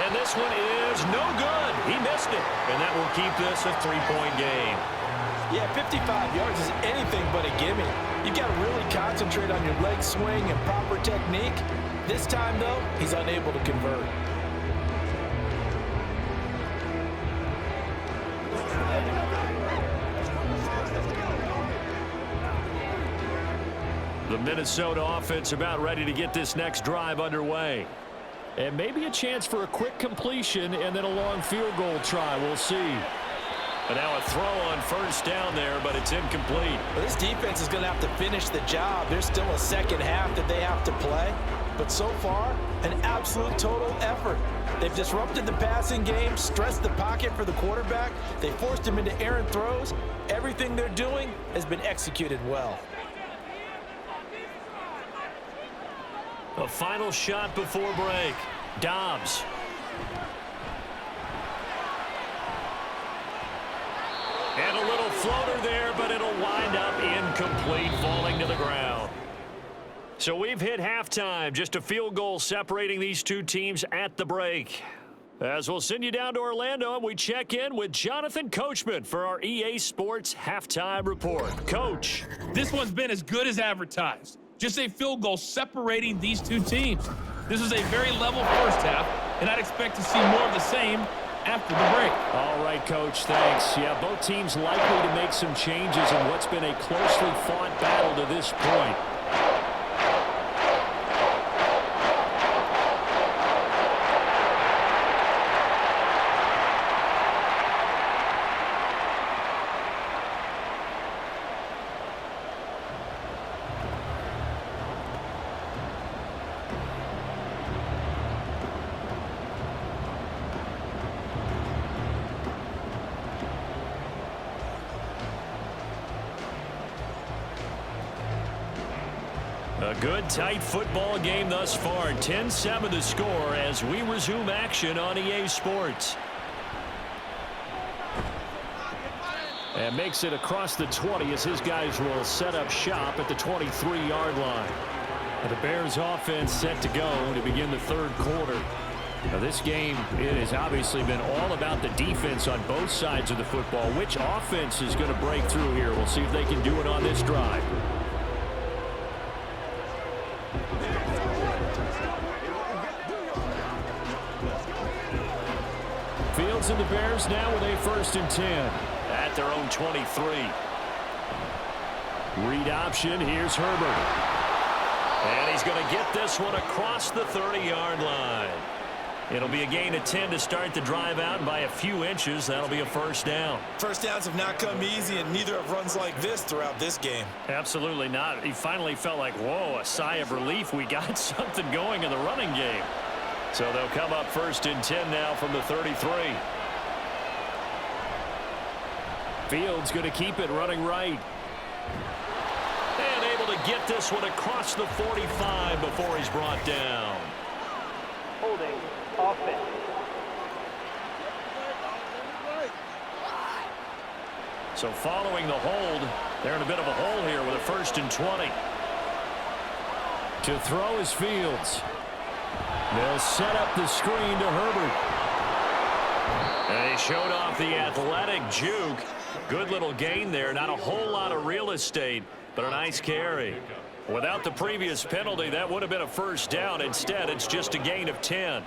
And this one is no good. He missed it. And that will keep this a 3-point game. Yeah, 55 yards is anything but a gimme. You've got to really concentrate on your leg swing and proper technique. This time, though, he's unable to convert. The Minnesota offense about ready to get this next drive underway. And maybe a chance for a quick completion and then a long field goal try. We'll see. But now a throw on 1st down there, but it's incomplete. Well, this defense is going to have to finish the job. There's still a second half that they have to play. But so far, an absolute total effort. They've disrupted the passing game, stressed the pocket for the quarterback. They forced him into errant throws. Everything they're doing has been executed well. A final shot before break. Dobbs. And a little floater there, but it'll wind up incomplete, falling to the ground. So we've hit halftime. Just a field goal separating these two teams at the break. As we'll send you down to Orlando, and we check in with Jonathan Coachman for our EA Sports Halftime Report. Coach. This one's been as good as advertised. Just a field goal separating these two teams. This was a very level first half, and I'd expect to see more of the same after the break. All right, Coach, thanks. Yeah, both teams likely to make some changes in what's been a closely fought battle to this point. A good, tight football game thus far. 10-7 the score as we resume action on EA Sports. And makes it across the 20 as his guys will set up shop at the 23-yard line. And the Bears offense set to go to begin the third quarter. Now this game, it has obviously been all about the defense on both sides of the football. Which offense is going to break through here? We'll see if they can do it on this drive. Fields and the Bears now with a 1st and 10 at their own 23. Read option. Here's Herbert. And he's going to get this one across the 30-yard line. It'll be a gain of 10 to start the drive out, and by a few inches, that'll be a 1st down. First downs have not come easy, and neither have runs like this throughout this game. Absolutely not. He finally felt like, whoa, a sigh of relief. We got something going in the running game. So they'll come up 1st and 10 now from the 33. Fields going to keep it running right. And able to get this one across the 45 before he's brought down. Holding. Offense. So following the hold, they're in a bit of a hole here with a 1st and 20. To throw is Fields. They'll set up the screen to Herbert. And he showed off the athletic juke. Good little gain there. Not a whole lot of real estate, but a nice carry. Without the previous penalty, that would have been a 1st down. Instead, it's just a gain of 10.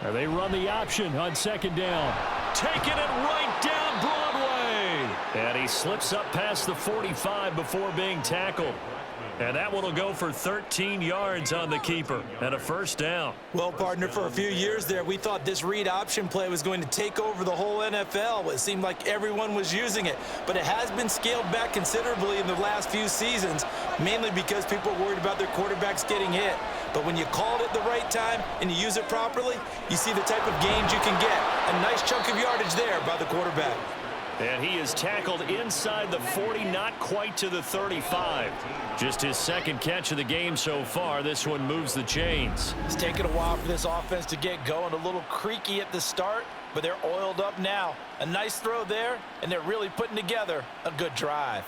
Now they run the option on 2nd down. Taking it right down Broadway. And he slips up past the 45 before being tackled. And that one will go for 13 yards on the keeper and a 1st down. Well, partner, for a few years there, we thought this read option play was going to take over the whole NFL. It seemed like everyone was using it, but it has been scaled back considerably in the last few seasons, mainly because people are worried about their quarterbacks getting hit. But when you call it at the right time and you use it properly, you see the type of gains you can get. A nice chunk of yardage there by the quarterback. And he is tackled inside the 40, not quite to the 35. Just his 2nd catch of the game so far. This one moves the chains. It's taken a while for this offense to get going. A little creaky at the start, but they're oiled up now. A nice throw there, and they're really putting together a good drive.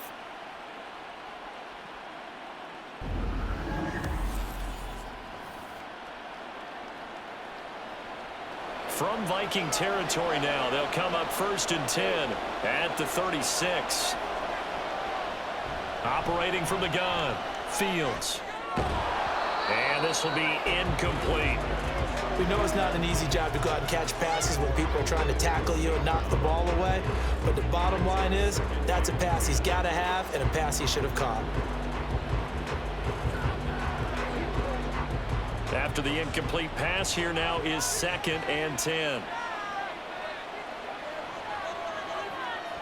From Viking territory now, they'll come up 1st and 10 at the 36. Operating from the gun, Fields. And this will be incomplete. We know it's not an easy job to go out and catch passes when people are trying to tackle you and knock the ball away. But the bottom line is, that's a pass he's got to have and a pass he should have caught. After the incomplete pass, here now is 2nd and 10.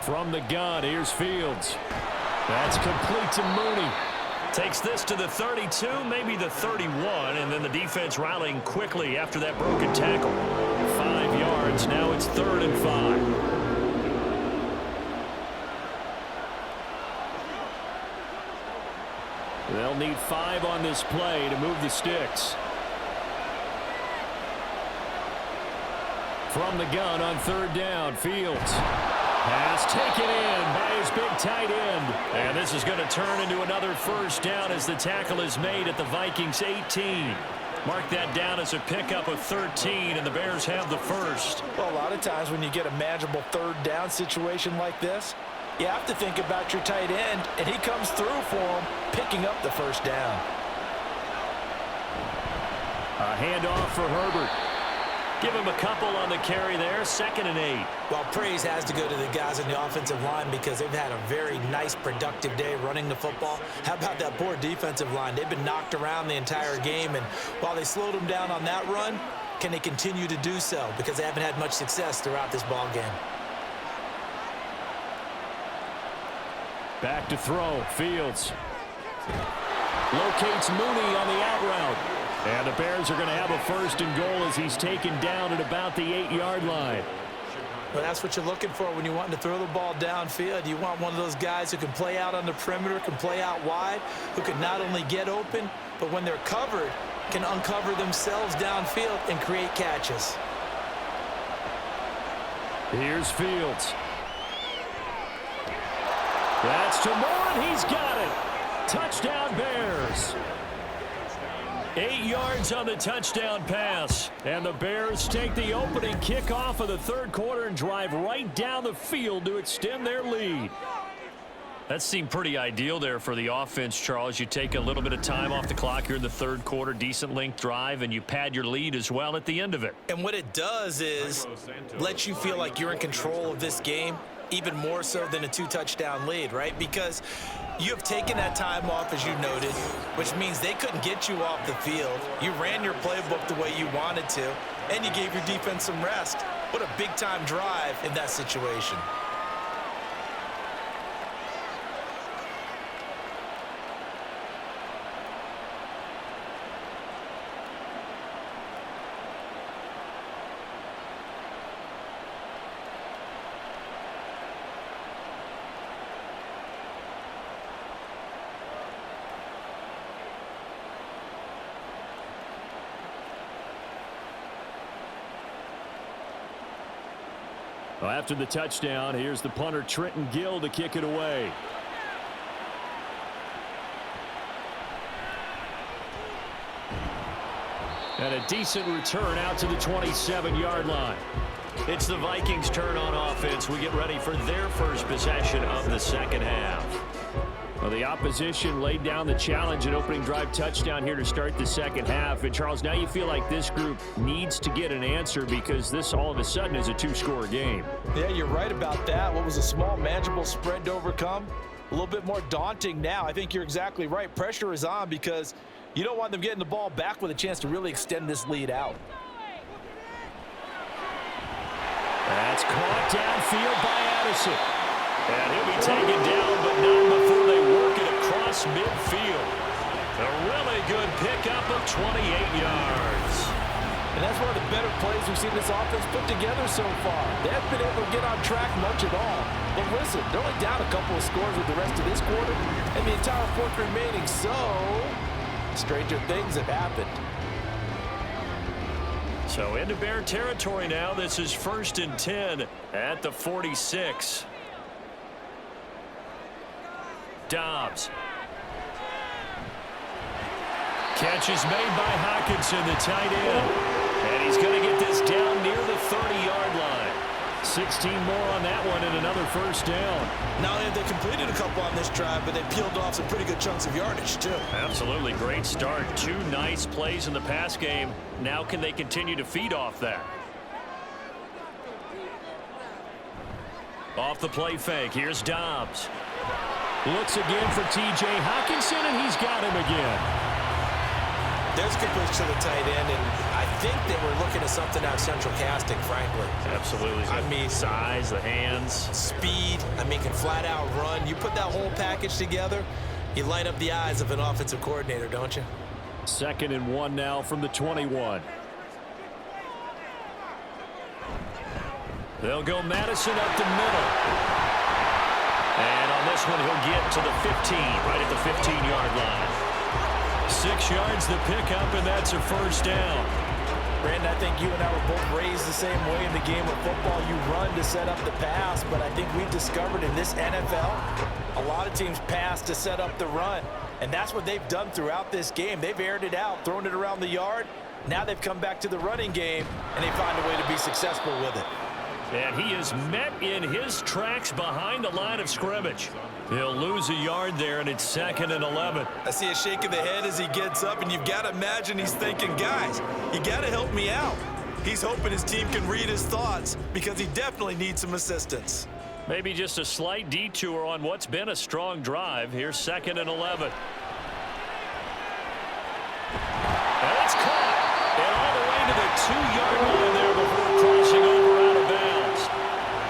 From the gun, here's Fields. That's complete to Mooney. Takes this to the 32, maybe the 31, and then the defense rallying quickly after that broken tackle. 5 yards, now it's 3rd and 5. They'll need 5 on this play to move the sticks. From the gun on 3rd down, Fields has taken in by his big tight end. And this is going to turn into another 1st down as the tackle is made at the Vikings 18. Mark that down as a pickup of 13, and the Bears have the 1st. Well, a lot of times when you get a manageable 3rd down situation like this, you have to think about your tight end, and he comes through for him, picking up the 1st down. A handoff for Herbert. Give him a couple on the carry there, 2nd and 8. Well, praise has to go to the guys in the offensive line because they've had a very nice, productive day running the football. How about that poor defensive line? They've been knocked around the entire game, and while they slowed them down on that run, can they continue to do so? Because they haven't had much success throughout this ball game. Back to throw, Fields. Locates Mooney on the out route. And the Bears are going to have a 1st and goal as he's taken down at about the 8-yard line. Well, that's what you're looking for when you want to throw the ball downfield. You want one of those guys who can play out on the perimeter, can play out wide, who can not only get open, but when they're covered, can uncover themselves downfield and create catches. Here's Fields. That's to Moore, and he's got it. Touchdown, Bears. 8 yards on the touchdown pass. And the Bears take the opening kickoff of the 3rd quarter and drive right down the field to extend their lead. That seemed pretty ideal there for the offense, Charles. You take a little bit of time off the clock here in the 3rd quarter, decent length drive, and you pad your lead as well at the end of it. And what it does is let you feel like you're in control of this game, even more so than a 2-touchdown lead, right? Because you have taken that time off, as you noted, which means they couldn't get you off the field. You ran your playbook the way you wanted to, and you gave your defense some rest. What a big-time drive in that situation. Well, after the touchdown, here's the punter Trenton Gill to kick it away. And a decent return out to the 27-yard line. It's the Vikings' turn on offense. We get ready for their first possession of the 2nd half. Well, the opposition laid down the challenge, an opening drive touchdown here to start the 2nd half. And, Charles, now you feel like this group needs to get an answer because this all of a sudden is a 2-score game. Yeah, you're right about that. What was a small, manageable spread to overcome? A little bit more daunting now. I think you're exactly right. Pressure is on because you don't want them getting the ball back with a chance to really extend this lead out. That's caught downfield by Addison. And he'll be taken down, but not before they work it across midfield. A really good pickup of 28 yards. And that's one of the better plays we've seen this offense put together so far. They haven't been able to get on track much at all. But listen, they're only down a couple of scores with the rest of this quarter and the entire 4th remaining. So, stranger things have happened. So into Bear territory now. This is 1st and 10 at the 46. Dobbs. Catch is made by Hockenson, the tight end. And he's going to get this down near the 30-yard line. 16 more on that one and another 1st down. Not only have they completed a couple on this drive, but they peeled off some pretty good chunks of yardage, too. Absolutely. Great start. 2 nice plays in the pass game. Now can they continue to feed off that? Off the play fake. Here's Dobbs. Looks again for T.J. Hockenson, and he's got him again. There's a good push to the tight end, and I think they were looking at something out central casting, frankly. Absolutely. I mean, size, the hands. Speed, can flat out run. You put that whole package together, you light up the eyes of an offensive coordinator, don't you? 2nd and 1 now from the 21. They'll go Madison up the middle. And on this one, he'll get to the 15, right at the 15-yard line. 6 yards the pickup, and that's a 1st down. Brandon, I think you and I were both raised the same way in the game of football. You run to set up the pass, but I think we've discovered in this NFL, a lot of teams pass to set up the run. And that's what they've done throughout this game. They've aired it out, thrown it around the yard. Now they've come back to the running game, and they find a way to be successful with it. And he is met in his tracks behind the line of scrimmage. He'll lose a yard there, and it's 2nd and 11. I see a shake of the head as he gets up, and you've got to imagine he's thinking, guys, you got to help me out. He's hoping his team can read his thoughts because he definitely needs some assistance. Maybe just a slight detour on what's been a strong drive. Here's 2nd and 11. And it's caught. And all the way to the 2-yard line there before crossing over out of bounds.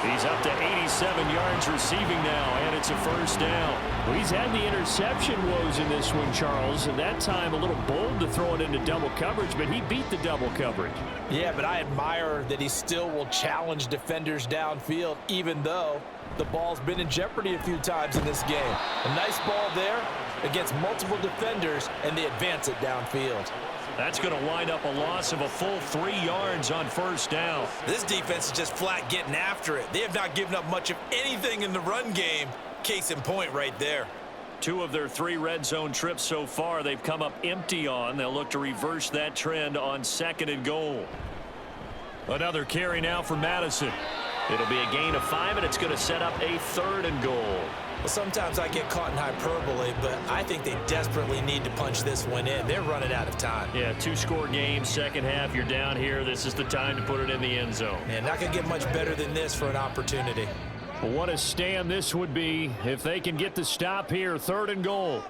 He's up to 7 yards receiving now, and it's a first down. Well, he's had the interception woes in this one, Charles, and that time a little bold to throw it into double coverage, but he beat the double coverage. Yeah, but I admire that he still will challenge defenders downfield, even though the ball's been in jeopardy a few times in this game. A nice ball there against multiple defenders, and they advance it downfield. That's going to wind up a loss of a full 3 yards on first down. This defense is just flat getting after it. They have not given up much of anything in the run game. Case in point right there. 2 of their 3 red zone trips so far they've come up empty on. They'll look to reverse that trend on 2nd and goal. Another carry now for Madison. It'll be a gain of 5, and it's going to set up a 3rd and goal. Well, sometimes I get caught in hyperbole, but I think they desperately need to punch this one in. They're running out of time. Yeah, 2-score game, second half. You're down here. This is the time to put it in the end zone. And not going to get much better than this for an opportunity. Well, what a stand this would be if they can get the stop here. 3rd and goal.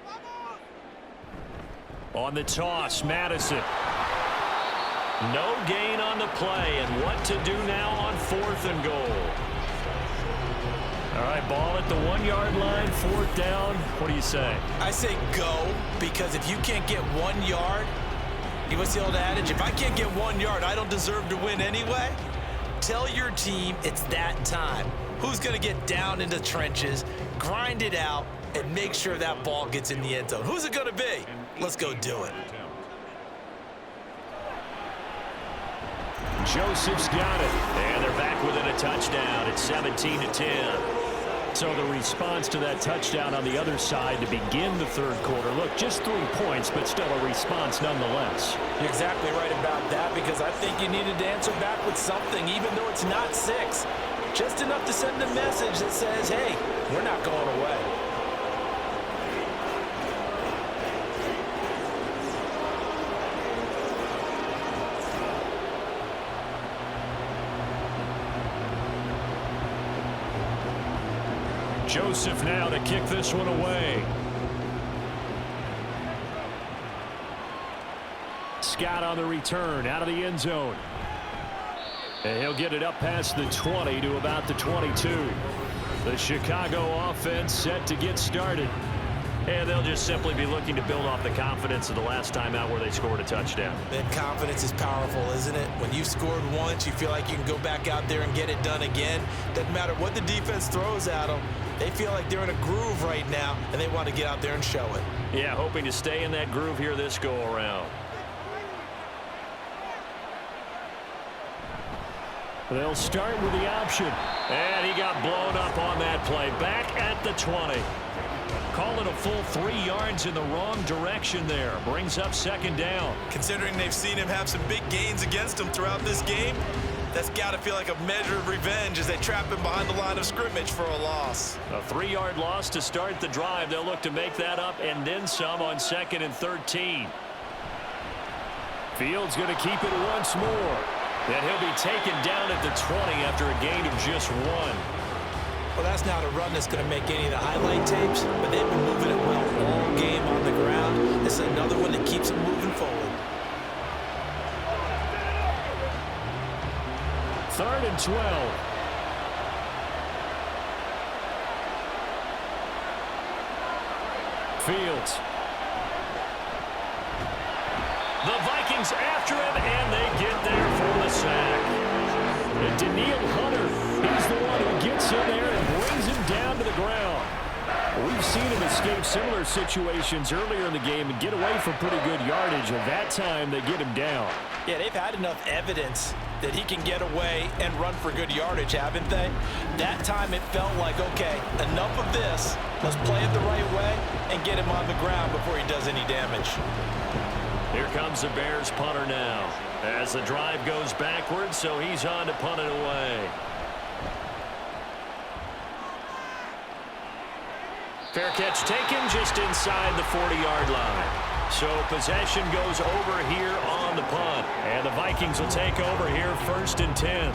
On the toss, Madison. No gain on the play, and what to do now on 4th and goal. All right, ball at the 1-yard line, 4th down. What do you say? I say go, because if you can't get 1 yard, what's the old adage? If I can't get 1 yard, I don't deserve to win anyway. Tell your team it's that time. Who's going to get down into the trenches, grind it out, and make sure that ball gets in the end zone? Who's it going to be? Let's go do it. Joseph's got it, and they're back within a touchdown. It's 17-10. So the response to that touchdown on the other side to begin the 3rd quarter. Look, just 3 points, but still a response nonetheless. You're exactly right about that, because I think you needed to answer back with something, even though it's not 6. Just enough to send a message that says, hey, we're not going away. Joseph now to kick this one away. Scott on the return out of the end zone. And he'll get it up past the 20 to about the 22. The Chicago offense set to get started. And they'll just simply be looking to build off the confidence of the last time out where they scored a touchdown. That confidence is powerful, isn't it? When you've scored once, you feel like you can go back out there and get it done again. Doesn't matter what the defense throws at them. They feel like they're in a groove right now, and they want to get out there and show it. Yeah, hoping to stay in that groove here this go-around. They'll start with the option. And he got blown up on that play. Back at the 20. Call it a full 3 yards in the wrong direction there. Brings up 2nd down. Considering they've seen him have some big gains against him throughout this game, that's got to feel like a measure of revenge as they trap him behind the line of scrimmage for a loss. A 3-yard loss to start the drive. They'll look to make that up and then some on 2nd and 13. Fields going to keep it once more. Then he'll be taken down at the 20 after a gain of just 1. Well, that's not a run that's going to make any of the highlight tapes, but they've been moving it well all game on the ground. This is another one that keeps them moving forward. 3rd and 12. Fields. The Vikings after him, and they get there for the sack. And Daniil Hunter, he's the one who gets in there and brings him down to the ground. We've seen him escape similar situations earlier in the game and get away from pretty good yardage, and that time they get him down. Yeah, they've had enough evidence that he can get away and run for good yardage, haven't they? That time it felt like, okay, enough of this. Let's play it the right way and get him on the ground before he does any damage. Here comes the Bears punter now as the drive goes backwards, so he's on to punt it away. Fair catch taken just inside the 40-yard line. So possession goes over here on the punt. And the Vikings will take over here 1st and 10.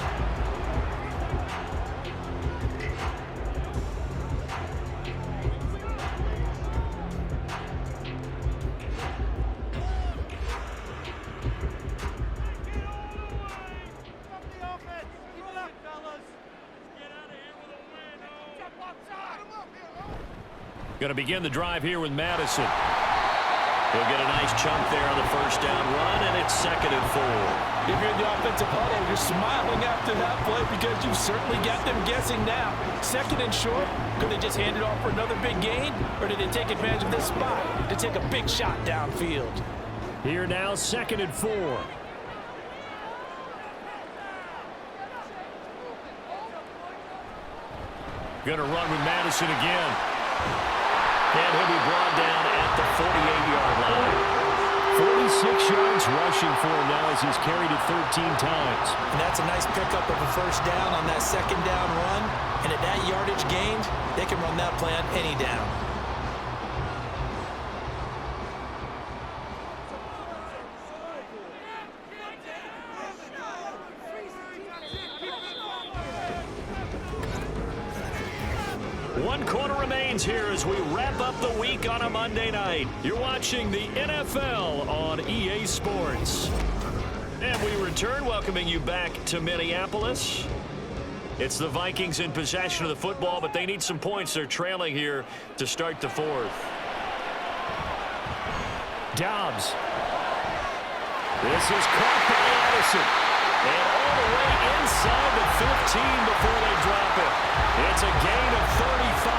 Going to begin the drive here with Madison. He'll get a nice chunk there on the first down run, and it's 2nd and 4. If you're in the offensive huddle, you're smiling after that play because you've certainly got them guessing now. 2nd and short, could they just hand it off for another big gain, or did they take advantage of this spot to take a big shot downfield? Here now, 2nd and 4. Going to run with Madison again. And he'll be brought down at the 48-yard line. 46 yards rushing for him now as he's carried it 13 times. And that's a nice pickup of a first down on that 2nd down run. And at that yardage gained, they can run that play on any down. One quarter remains here as we wrap up the week on a Monday night. You're watching the NFL on EA Sports. And we return, welcoming you back to Minneapolis. It's the Vikings in possession of the football, but they need some points. They're trailing here to start the 4th. Dobbs. This is caught by Addison. And all the way inside the 15 before they drop it. It's a gain of 35.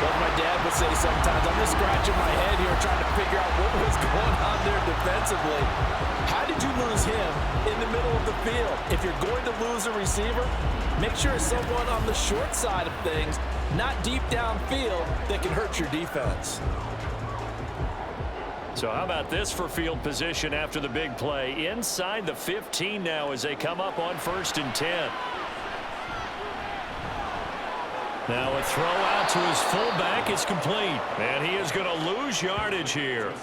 What my dad would say sometimes, I'm just scratching my head here trying to figure out what was going on there defensively. How did you lose him in the middle of the field? If you're going to lose a receiver, make sure it's someone on the short side of things, not deep downfield, that can hurt your defense. So how about this for field position after the big play? Inside the 15 now as they come up on 1st and 10. Now a throw out to his fullback is complete. And he is going to lose yardage here.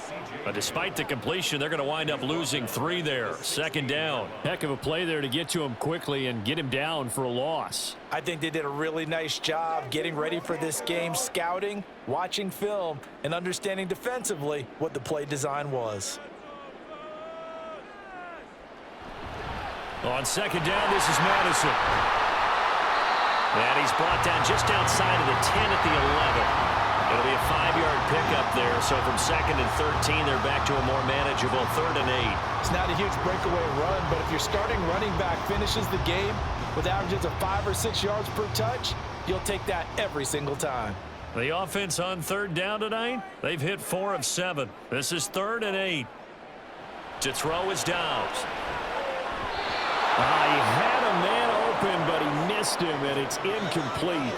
But despite the completion, they're going to wind up losing 3 there. 2nd down. Heck of a play there to get to him quickly and get him down for a loss. I think they did a really nice job getting ready for this game, scouting, watching film, and understanding defensively what the play design was. On 2nd down, this is Madison. And he's brought down just outside of the 10 at the 11. It'll be a 5-yard pickup there. So from 2nd and 13, they're back to a more manageable 3rd and 8. It's not a huge breakaway run, but if your starting running back finishes the game with averages of 5 or 6 yards per touch, you'll take that every single time. The offense on 3rd down tonight, they've hit 4 of 7. This is 3rd and 8. To throw is Dobbs. He had a man open, but he missed him, and it's incomplete.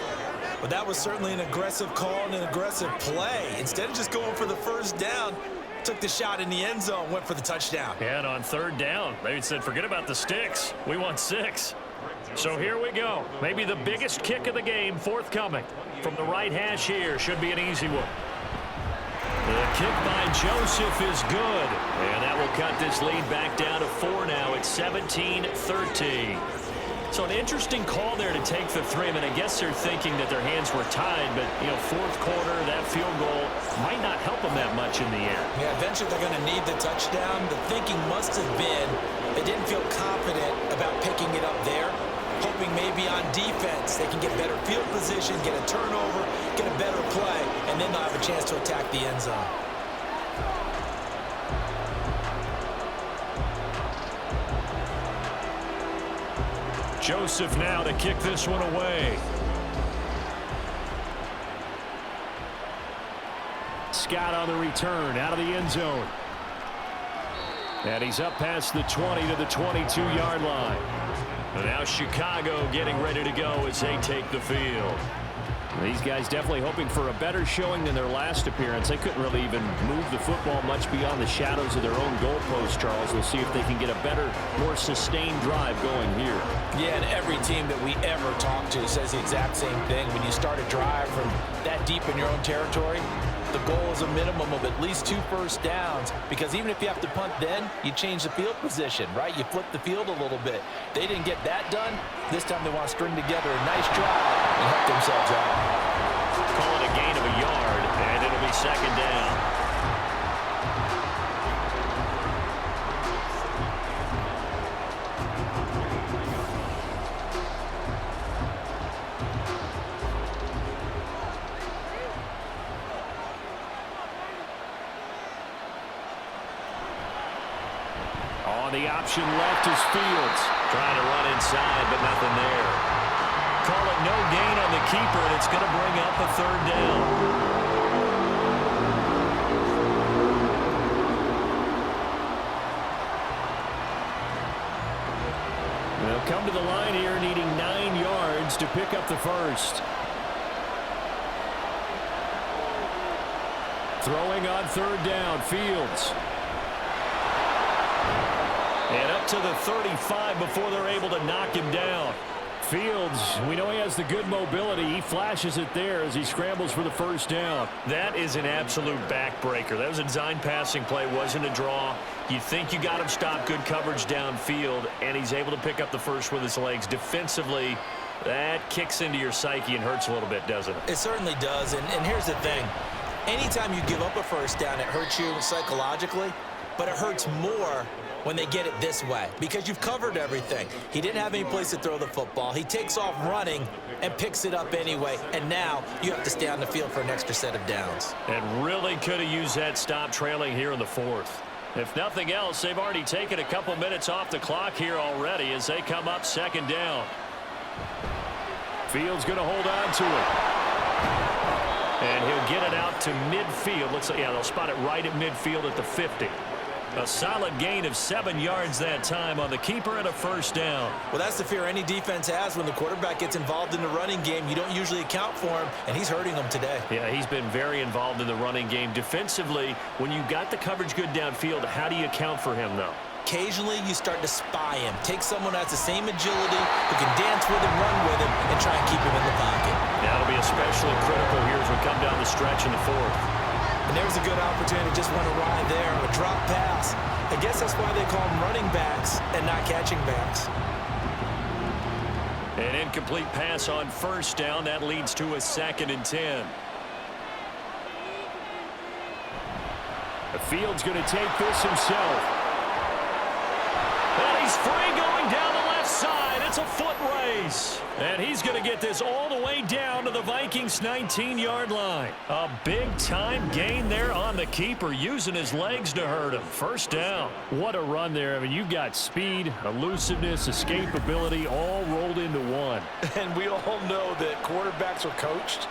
But that was certainly an aggressive call and an aggressive play. Instead of just going for the first down, took the shot in the end zone, went for the touchdown. And on 3rd down, they said, forget about the sticks. We want 6. So here we go. Maybe the biggest kick of the game forthcoming. From the right hash here, should be an easy one. The kick by Joseph is good. And that will cut this lead back down to 4 now. It's 17-13. So an interesting call there to take the 3. I mean, I guess they're thinking that their hands were tied, but, 4th quarter, that field goal might not help them that much in the air. Yeah, eventually they're going to need the touchdown. The thinking must have been they didn't feel confident about picking it up there, hoping maybe on defense they can get better field position, get a turnover, get a better play, and then they'll have a chance to attack the end zone. Joseph now to kick this one away. Scott on the return out of the end zone. And he's up past the 20 to the 22-yard line. And now Chicago getting ready to go as they take the field. These guys definitely hoping for a better showing than their last appearance. They couldn't really even move the football much beyond the shadows of their own goalpost, Charles. We'll see if they can get a better, more sustained drive going here. Yeah, and every team that we ever talk to says the exact same thing. When you start a drive from that deep in your own territory, the goal is a minimum of at least 2 first downs, because even if you have to punt then, you change the field position, right? You flip the field a little bit. They didn't get that done. This time they want to string together a nice drive and help themselves out. Call it a gain of a yard, and it'll be 2nd down. On the option left is Fields. Trying to run inside, but nothing there. Call it no gain on the keeper, and it's going to bring up a third down. They'll come to the line here needing 9 yards to pick up the first. Throwing on third down, Fields. And up to the 35 before they're able to knock him down. Fields, we know he has the good mobility. He flashes it there as he scrambles for the first down. That is an absolute backbreaker. That was a design passing play, wasn't a draw. You think you got him stopped, good coverage downfield, and he's able to pick up the first with his legs. Defensively, that kicks into your psyche and hurts a little bit, doesn't it? It certainly does, and here's the thing. Anytime you give up a first down, it hurts you psychologically, but it hurts more when they get it this way because you've covered everything. He didn't have any place to throw the football. He takes off running and picks it up anyway, and now you have to stay on the field for an extra set of downs. And really could have used that stop trailing here in the fourth. If nothing else, they've already taken a couple minutes off the clock here already as they come up second down. Fields going to hold on to it. And he'll get it out to midfield. Looks like, yeah, they'll spot it right at midfield at the 50. A solid gain of 7 yards that time on the keeper and a first down. Well, that's the fear any defense has when the quarterback gets involved in the running game. You don't usually account for him, and he's hurting them today. Yeah, he's been very involved in the running game. Defensively, when you got the coverage good downfield, how do you account for him, though? Occasionally, you start to spy him. Take someone who has the same agility, who can dance with him, run with him, and try and keep him in the pocket. That'll be especially critical here as we come down the stretch in the fourth. And there's a good opportunity to just run a ride there, a drop pass. I guess that's why they call them running backs and not catching backs. An incomplete pass on first down. That leads to a 2nd and 10. The Fields going to take this himself. And he's free going down the left side. It's a foot race. And he's going to get this all the way down to the Vikings' 19-yard line. A big-time gain there on the keeper, using his legs to hurt him. First down. What a run there. I mean, you got speed, elusiveness, escapability all rolled into one. And we all know that quarterbacks are coached.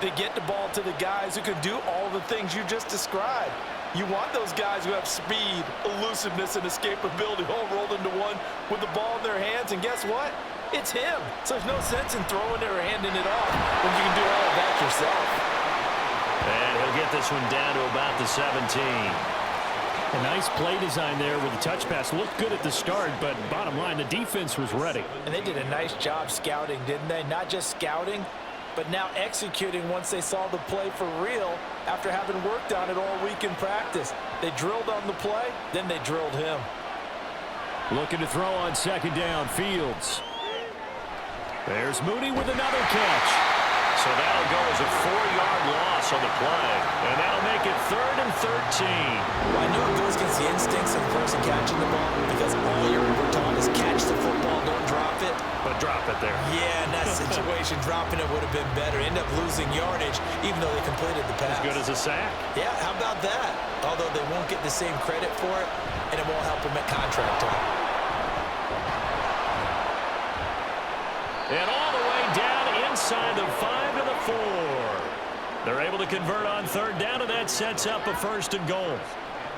They get the ball to the guys who can do all the things you just described. You want those guys who have speed, elusiveness, and escapability all rolled into one with the ball in their hands, and guess what? It's him. So there's no sense in throwing it or handing it off when you can do all of that yourself. And he'll get this one down to about the 17. A nice play design there with the touch pass. Looked good at the start, but bottom line, the defense was ready. And they did a nice job scouting, didn't they? Not just scouting, but now executing once they saw the play for real after having worked on it all week in practice. They drilled on the play, then they drilled him. Looking to throw on second down, Fields. There's Mooney with another catch. So that'll go as a 4-yard loss on the play. And that'll make it 3rd and 13. Well, I know it goes against the instincts of the person catching the ball because all you're ever taught is catch the football, don't drop it. But drop it there. Yeah, in that situation, dropping it would have been better. End up losing yardage, even though they completed the pass. As good as a sack. Yeah, how about that? Although they won't get the same credit for it, and it won't help them at contract time. And all the way down inside the 5 to the 4. They're able to convert on third down, and that sets up a 1st and goal.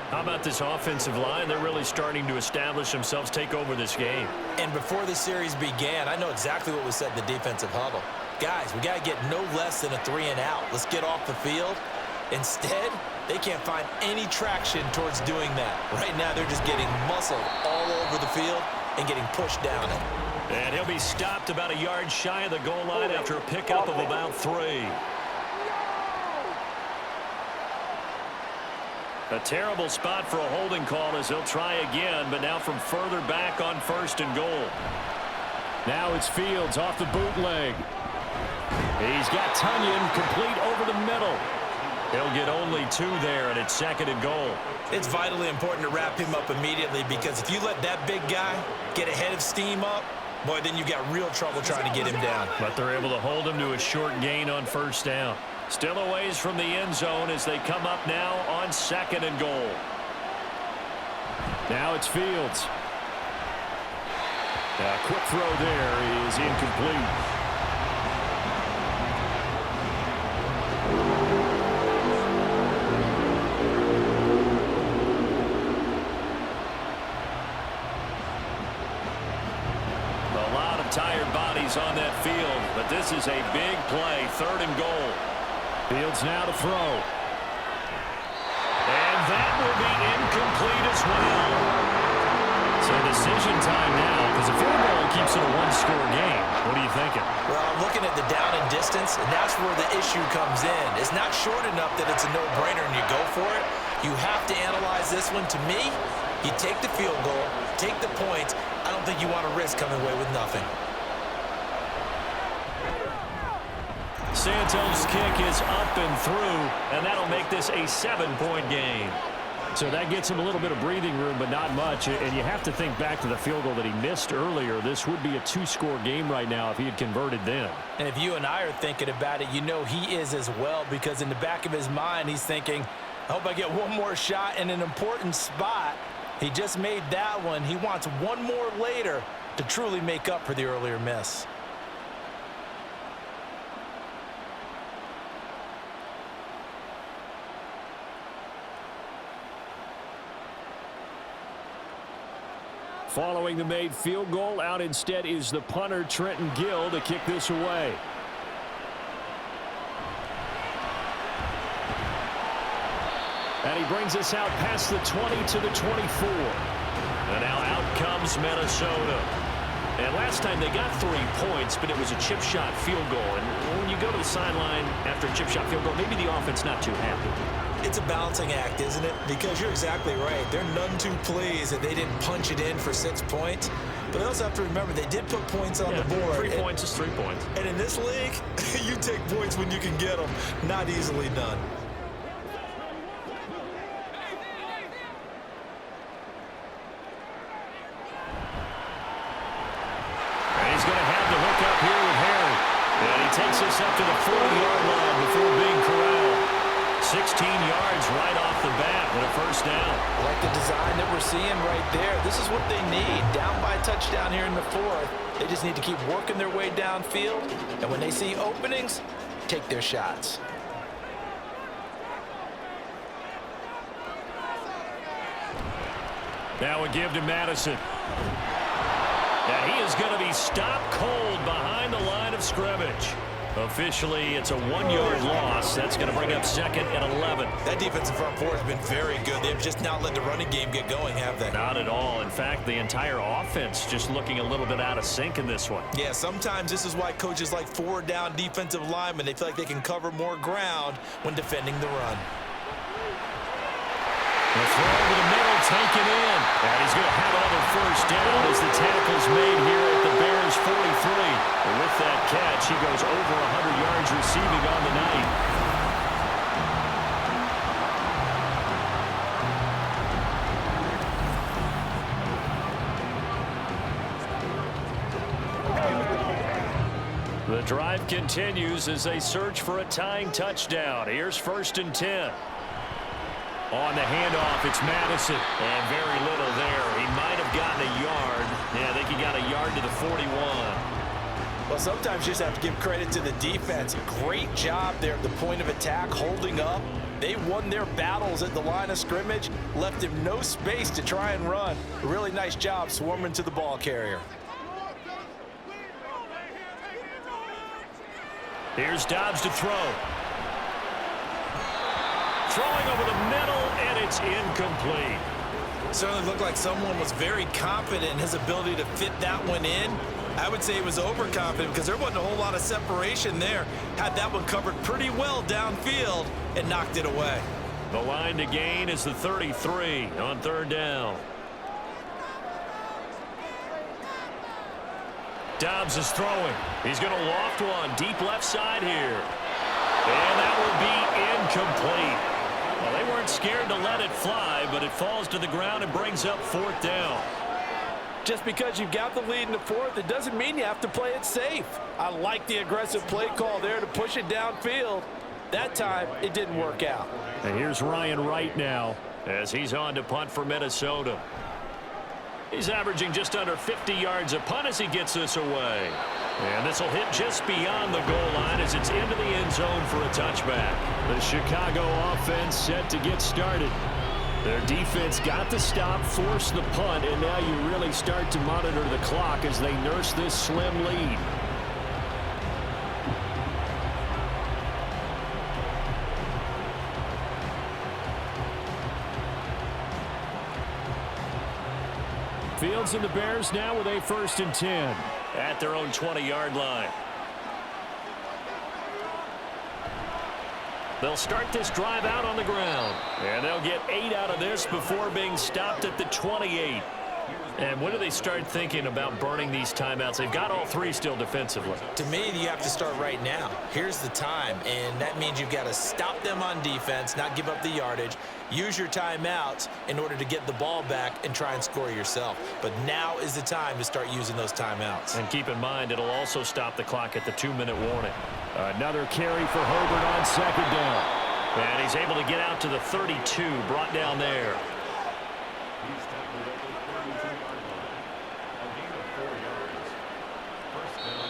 How about this offensive line? They're really starting to establish themselves, take over this game. And before the series began, I know exactly what was said in the defensive huddle. Guys, we got to get no less than a 3-and-out. Let's get off the field. Instead, they can't find any traction towards doing that. Right now, they're just getting muscled all over the field and getting pushed down it. And he'll be stopped about a yard shy of the goal line after a pickup of about 3. A terrible spot for a holding call as he'll try again, but now from further back on 1st and goal. Now it's Fields off the bootleg. He's got Tunyon complete over the middle. He'll get only 2 there, and it's 2nd and goal. It's vitally important to wrap him up immediately because if you let that big guy get a head of steam up, boy, then you got real trouble trying to get him down. But they're able to hold him to a short gain on 1st down. Still a ways from the end zone as they come up now on 2nd and goal. Now it's Fields. A quick throw there is incomplete. A lot of tired bodies on that field, but this is a big play, 3rd and goal. Fields now to throw. And that will be incomplete as well. So decision time now, because a field goal keeps it a one-score game. What are you thinking? Well, I'm looking at the down and distance, and that's where the issue comes in. It's not short enough that it's a no-brainer and you go for it. You have to analyze this one. To me, you take the field goal, take the points. I don't think you want to risk coming away with nothing. Santos' kick is up and through, and that'll make this a 7-point game. So that gets him a little bit of breathing room, but not much. And you have to think back to the field goal that he missed earlier. This would be a 2-score game right now if he had converted then. And if you and I are thinking about it, you know he is as well, because in the back of his mind, he's thinking, I hope I get one more shot in an important spot. He just made that one. He wants one more later to truly make up for the earlier miss. Following the made field goal, out instead is the punter, Trenton Gill, to kick this away. And he brings us out past the 20 to the 24. And now out comes Minnesota. And last time they got 3 points, but it was a chip shot field goal. And when you go to the sideline after a chip shot field goal, maybe the offense not too happy. It's a balancing act, isn't it? Because you're exactly right. They're none too pleased that they didn't punch it in for 6 points. But they also have to remember they did put points on the board. 3 points is 3 points. And in this league, you take points when you can get them. Not easily done. And he's going to have the hook up here with Harry. And he takes us up to the 40-yard line before being corralled. 16 yards right off the bat with a first down. I like the design that we're seeing right there. This is what they need. Down by a touchdown here in the 4th. They just need to keep working their way downfield. And when they see openings, take their shots. Now a give to Madison. And he is going to be stopped cold behind the line of scrimmage. Officially, it's a 1-yard loss. That's going to bring up 2nd and 11. That defensive front four has been very good. They've just not let the running game get going, have they? Not at all. In fact, the entire offense just looking a little bit out of sync in this one. Yeah, sometimes this is why coaches like 4-down defensive linemen. They feel like they can cover more ground when defending the run. The throw over the middle, taken in. And he's going to have another first down as the tackle's made here at the Bears 43. And with that catch, he goes over 100 yards receiving on the night. The drive continues as they search for a tying touchdown. Here's 1st and 10. On the handoff, it's Madison. And very little there. He might have gotten a yard. Yeah, I think he got a yard to the 41. Well, sometimes you just have to give credit to the defense. Great job there at the point of attack, holding up. They won their battles at the line of scrimmage, left him no space to try and run. A really nice job swarming to the ball carrier. Here's Dobbs to throw. Throwing over the middle, and it's incomplete. Certainly looked like someone was very confident in his ability to fit that one in. I would say he was overconfident because there wasn't a whole lot of separation there. Had that one covered pretty well downfield and knocked it away. The line to gain is the 33 on 3rd down. Dobbs is throwing. He's going to loft one deep left side here. And that will be incomplete. Well, they weren't scared to let it fly, but it falls to the ground and brings up 4th down. Just because you've got the lead in the 4th, it doesn't mean you have to play it safe. I like the aggressive play call there to push it downfield. That time, it didn't work out. And here's Ryan Wright now as he's on to punt for Minnesota. He's averaging just under 50 yards a punt as he gets this away. And this will hit just beyond the goal line as it's into the end zone for a touchback. The Chicago offense set to get started. Their defense got the stop, forced the punt, and now you really start to monitor the clock as they nurse this slim lead. Fields and the Bears now with a 1st and 10 at their own 20-yard line. They'll start this drive out on the ground, and they'll get 8 out of this before being stopped at the 28. And when do they start thinking about burning these timeouts? They've got all 3 still defensively. To me, you have to start right now. Here's the time, and that means you've got to stop them on defense, not give up the yardage, use your timeouts in order to get the ball back and try and score yourself. But now is the time to start using those timeouts. And keep in mind, it'll also stop the clock at the 2-minute warning. Another carry for Herbert on 2nd down. And he's able to get out to the 32, brought down there. He's tackled at the 32-yard line. A gain of 4 yards. First down,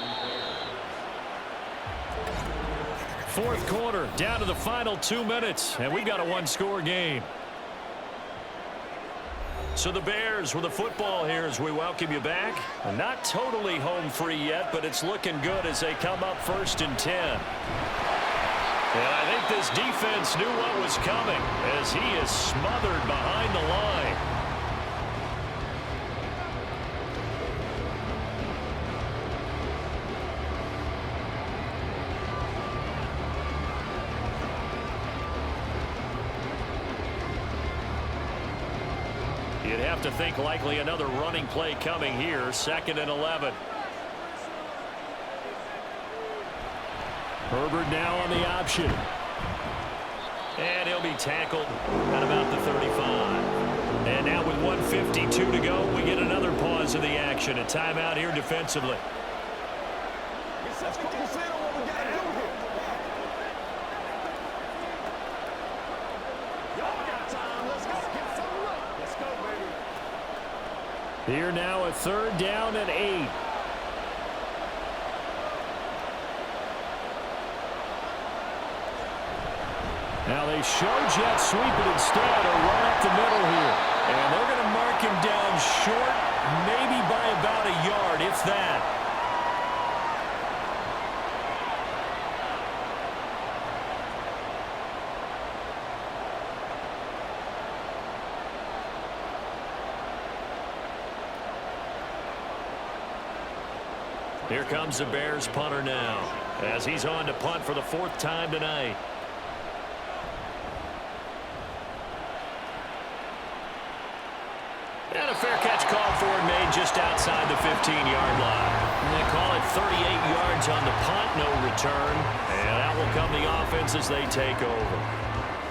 Bears. 4th quarter, down to the final 2 minutes, and we've got a 1-score game. So the Bears with the football here as we welcome you back. Not totally home free yet, but it's looking good as they come up 1st and 10. And I think this defense knew what was coming as he is smothered behind the line. You'd have to think likely another running play coming here. 2nd and 11. Herbert now on the option. And he'll be tackled at about the 35. And now with 1:52 to go, we get another pause of the action. A timeout here defensively. Let's focus in on what we got to do here. Y'all got time. Let's go. Get something up. Let's go, baby. Here now a 3rd down and 8. Now they show jet sweep it instead, or run up the middle here. And they're going to mark him down short, maybe by about a yard, if that. Here comes the Bears punter now as he's on to punt for the 4th time tonight. And a fair catch called for and made just outside the 15-yard line. And they call it 38 yards on the punt, no return. And that will come the offense as they take over.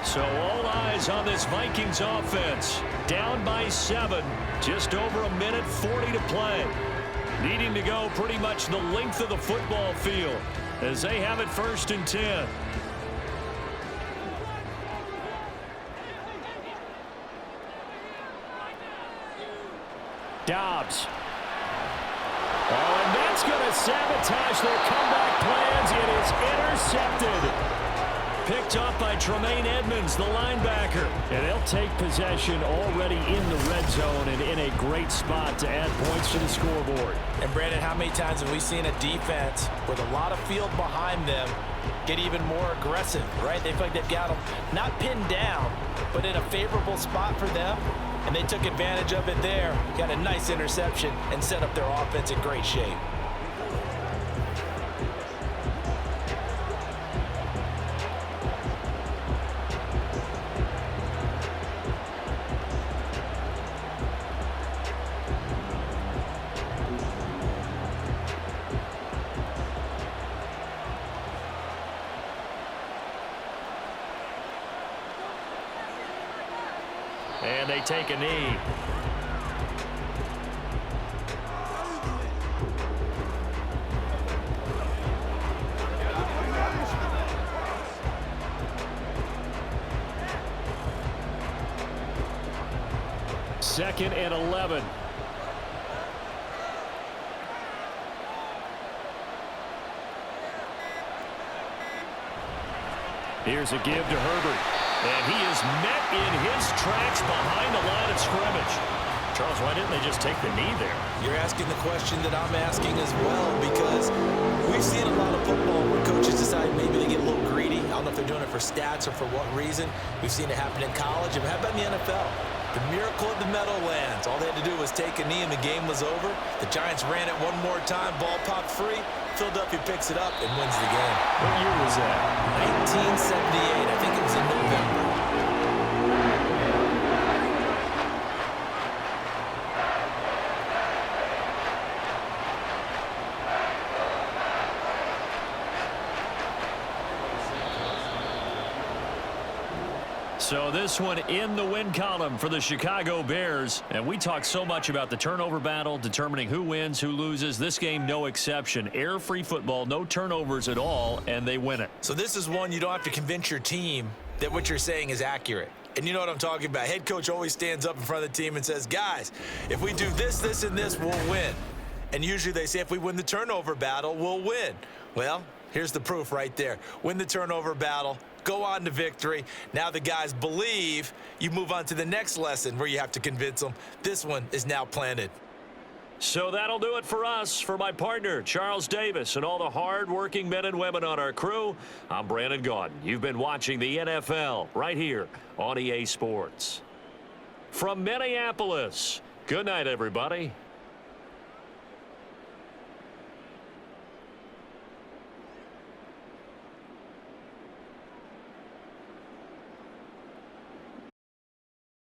So all eyes on this Vikings offense. Down by 7, just over 1:40 to play. Needing to go pretty much the length of the football field as they have it 1st and 10. Dobbs. Oh, and that's going to sabotage their comeback plans. It is intercepted. Picked off by Tremaine Edmonds, the linebacker. And they'll take possession already in the red zone and in a great spot to add points to the scoreboard. And Brandon, how many times have we seen a defense with a lot of field behind them get even more aggressive, right? They feel like they've got them not pinned down, but in a favorable spot for them. And they took advantage of it there, got a nice interception, and set up their offense in great shape. And they take a knee. Second and 11. Here's a give to Herbert. And he is met in his tracks behind the line of scrimmage. Charles, why didn't they just take the knee there? You're asking the question that I'm asking as well, because we've seen a lot of football where coaches decide maybe they get a little greedy. I don't know if they're doing it for stats or for what reason. We've seen it happen in college. And how about in the NFL? The miracle of the Meadowlands. All they had to do was take a knee and the game was over. The Giants ran it one more time. Ball popped free. Philadelphia picks it up and wins the game. What year was that? 1978. I think it was in November. So this one in the win column for the Chicago Bears. And we talk so much about the turnover battle, determining who wins, who loses. This game, no exception. Air-free football, no turnovers at all, and they win it. So this is one you don't have to convince your team that what you're saying is accurate. And you know what I'm talking about. Head coach always stands up in front of the team and says, guys, if we do this, this, and this, we'll win. And usually they say if we win the turnover battle, we'll win. Well, here's the proof right there. Win the turnover battle. Go on to victory. Now the guys believe. You move on to the next lesson where you have to convince them. This one is now planted. So that'll do it for us. For my partner, Charles Davis, and all the hard-working men and women on our crew, I'm Brandon Gaudin. You've been watching the NFL right here on EA Sports. From Minneapolis, good night, everybody.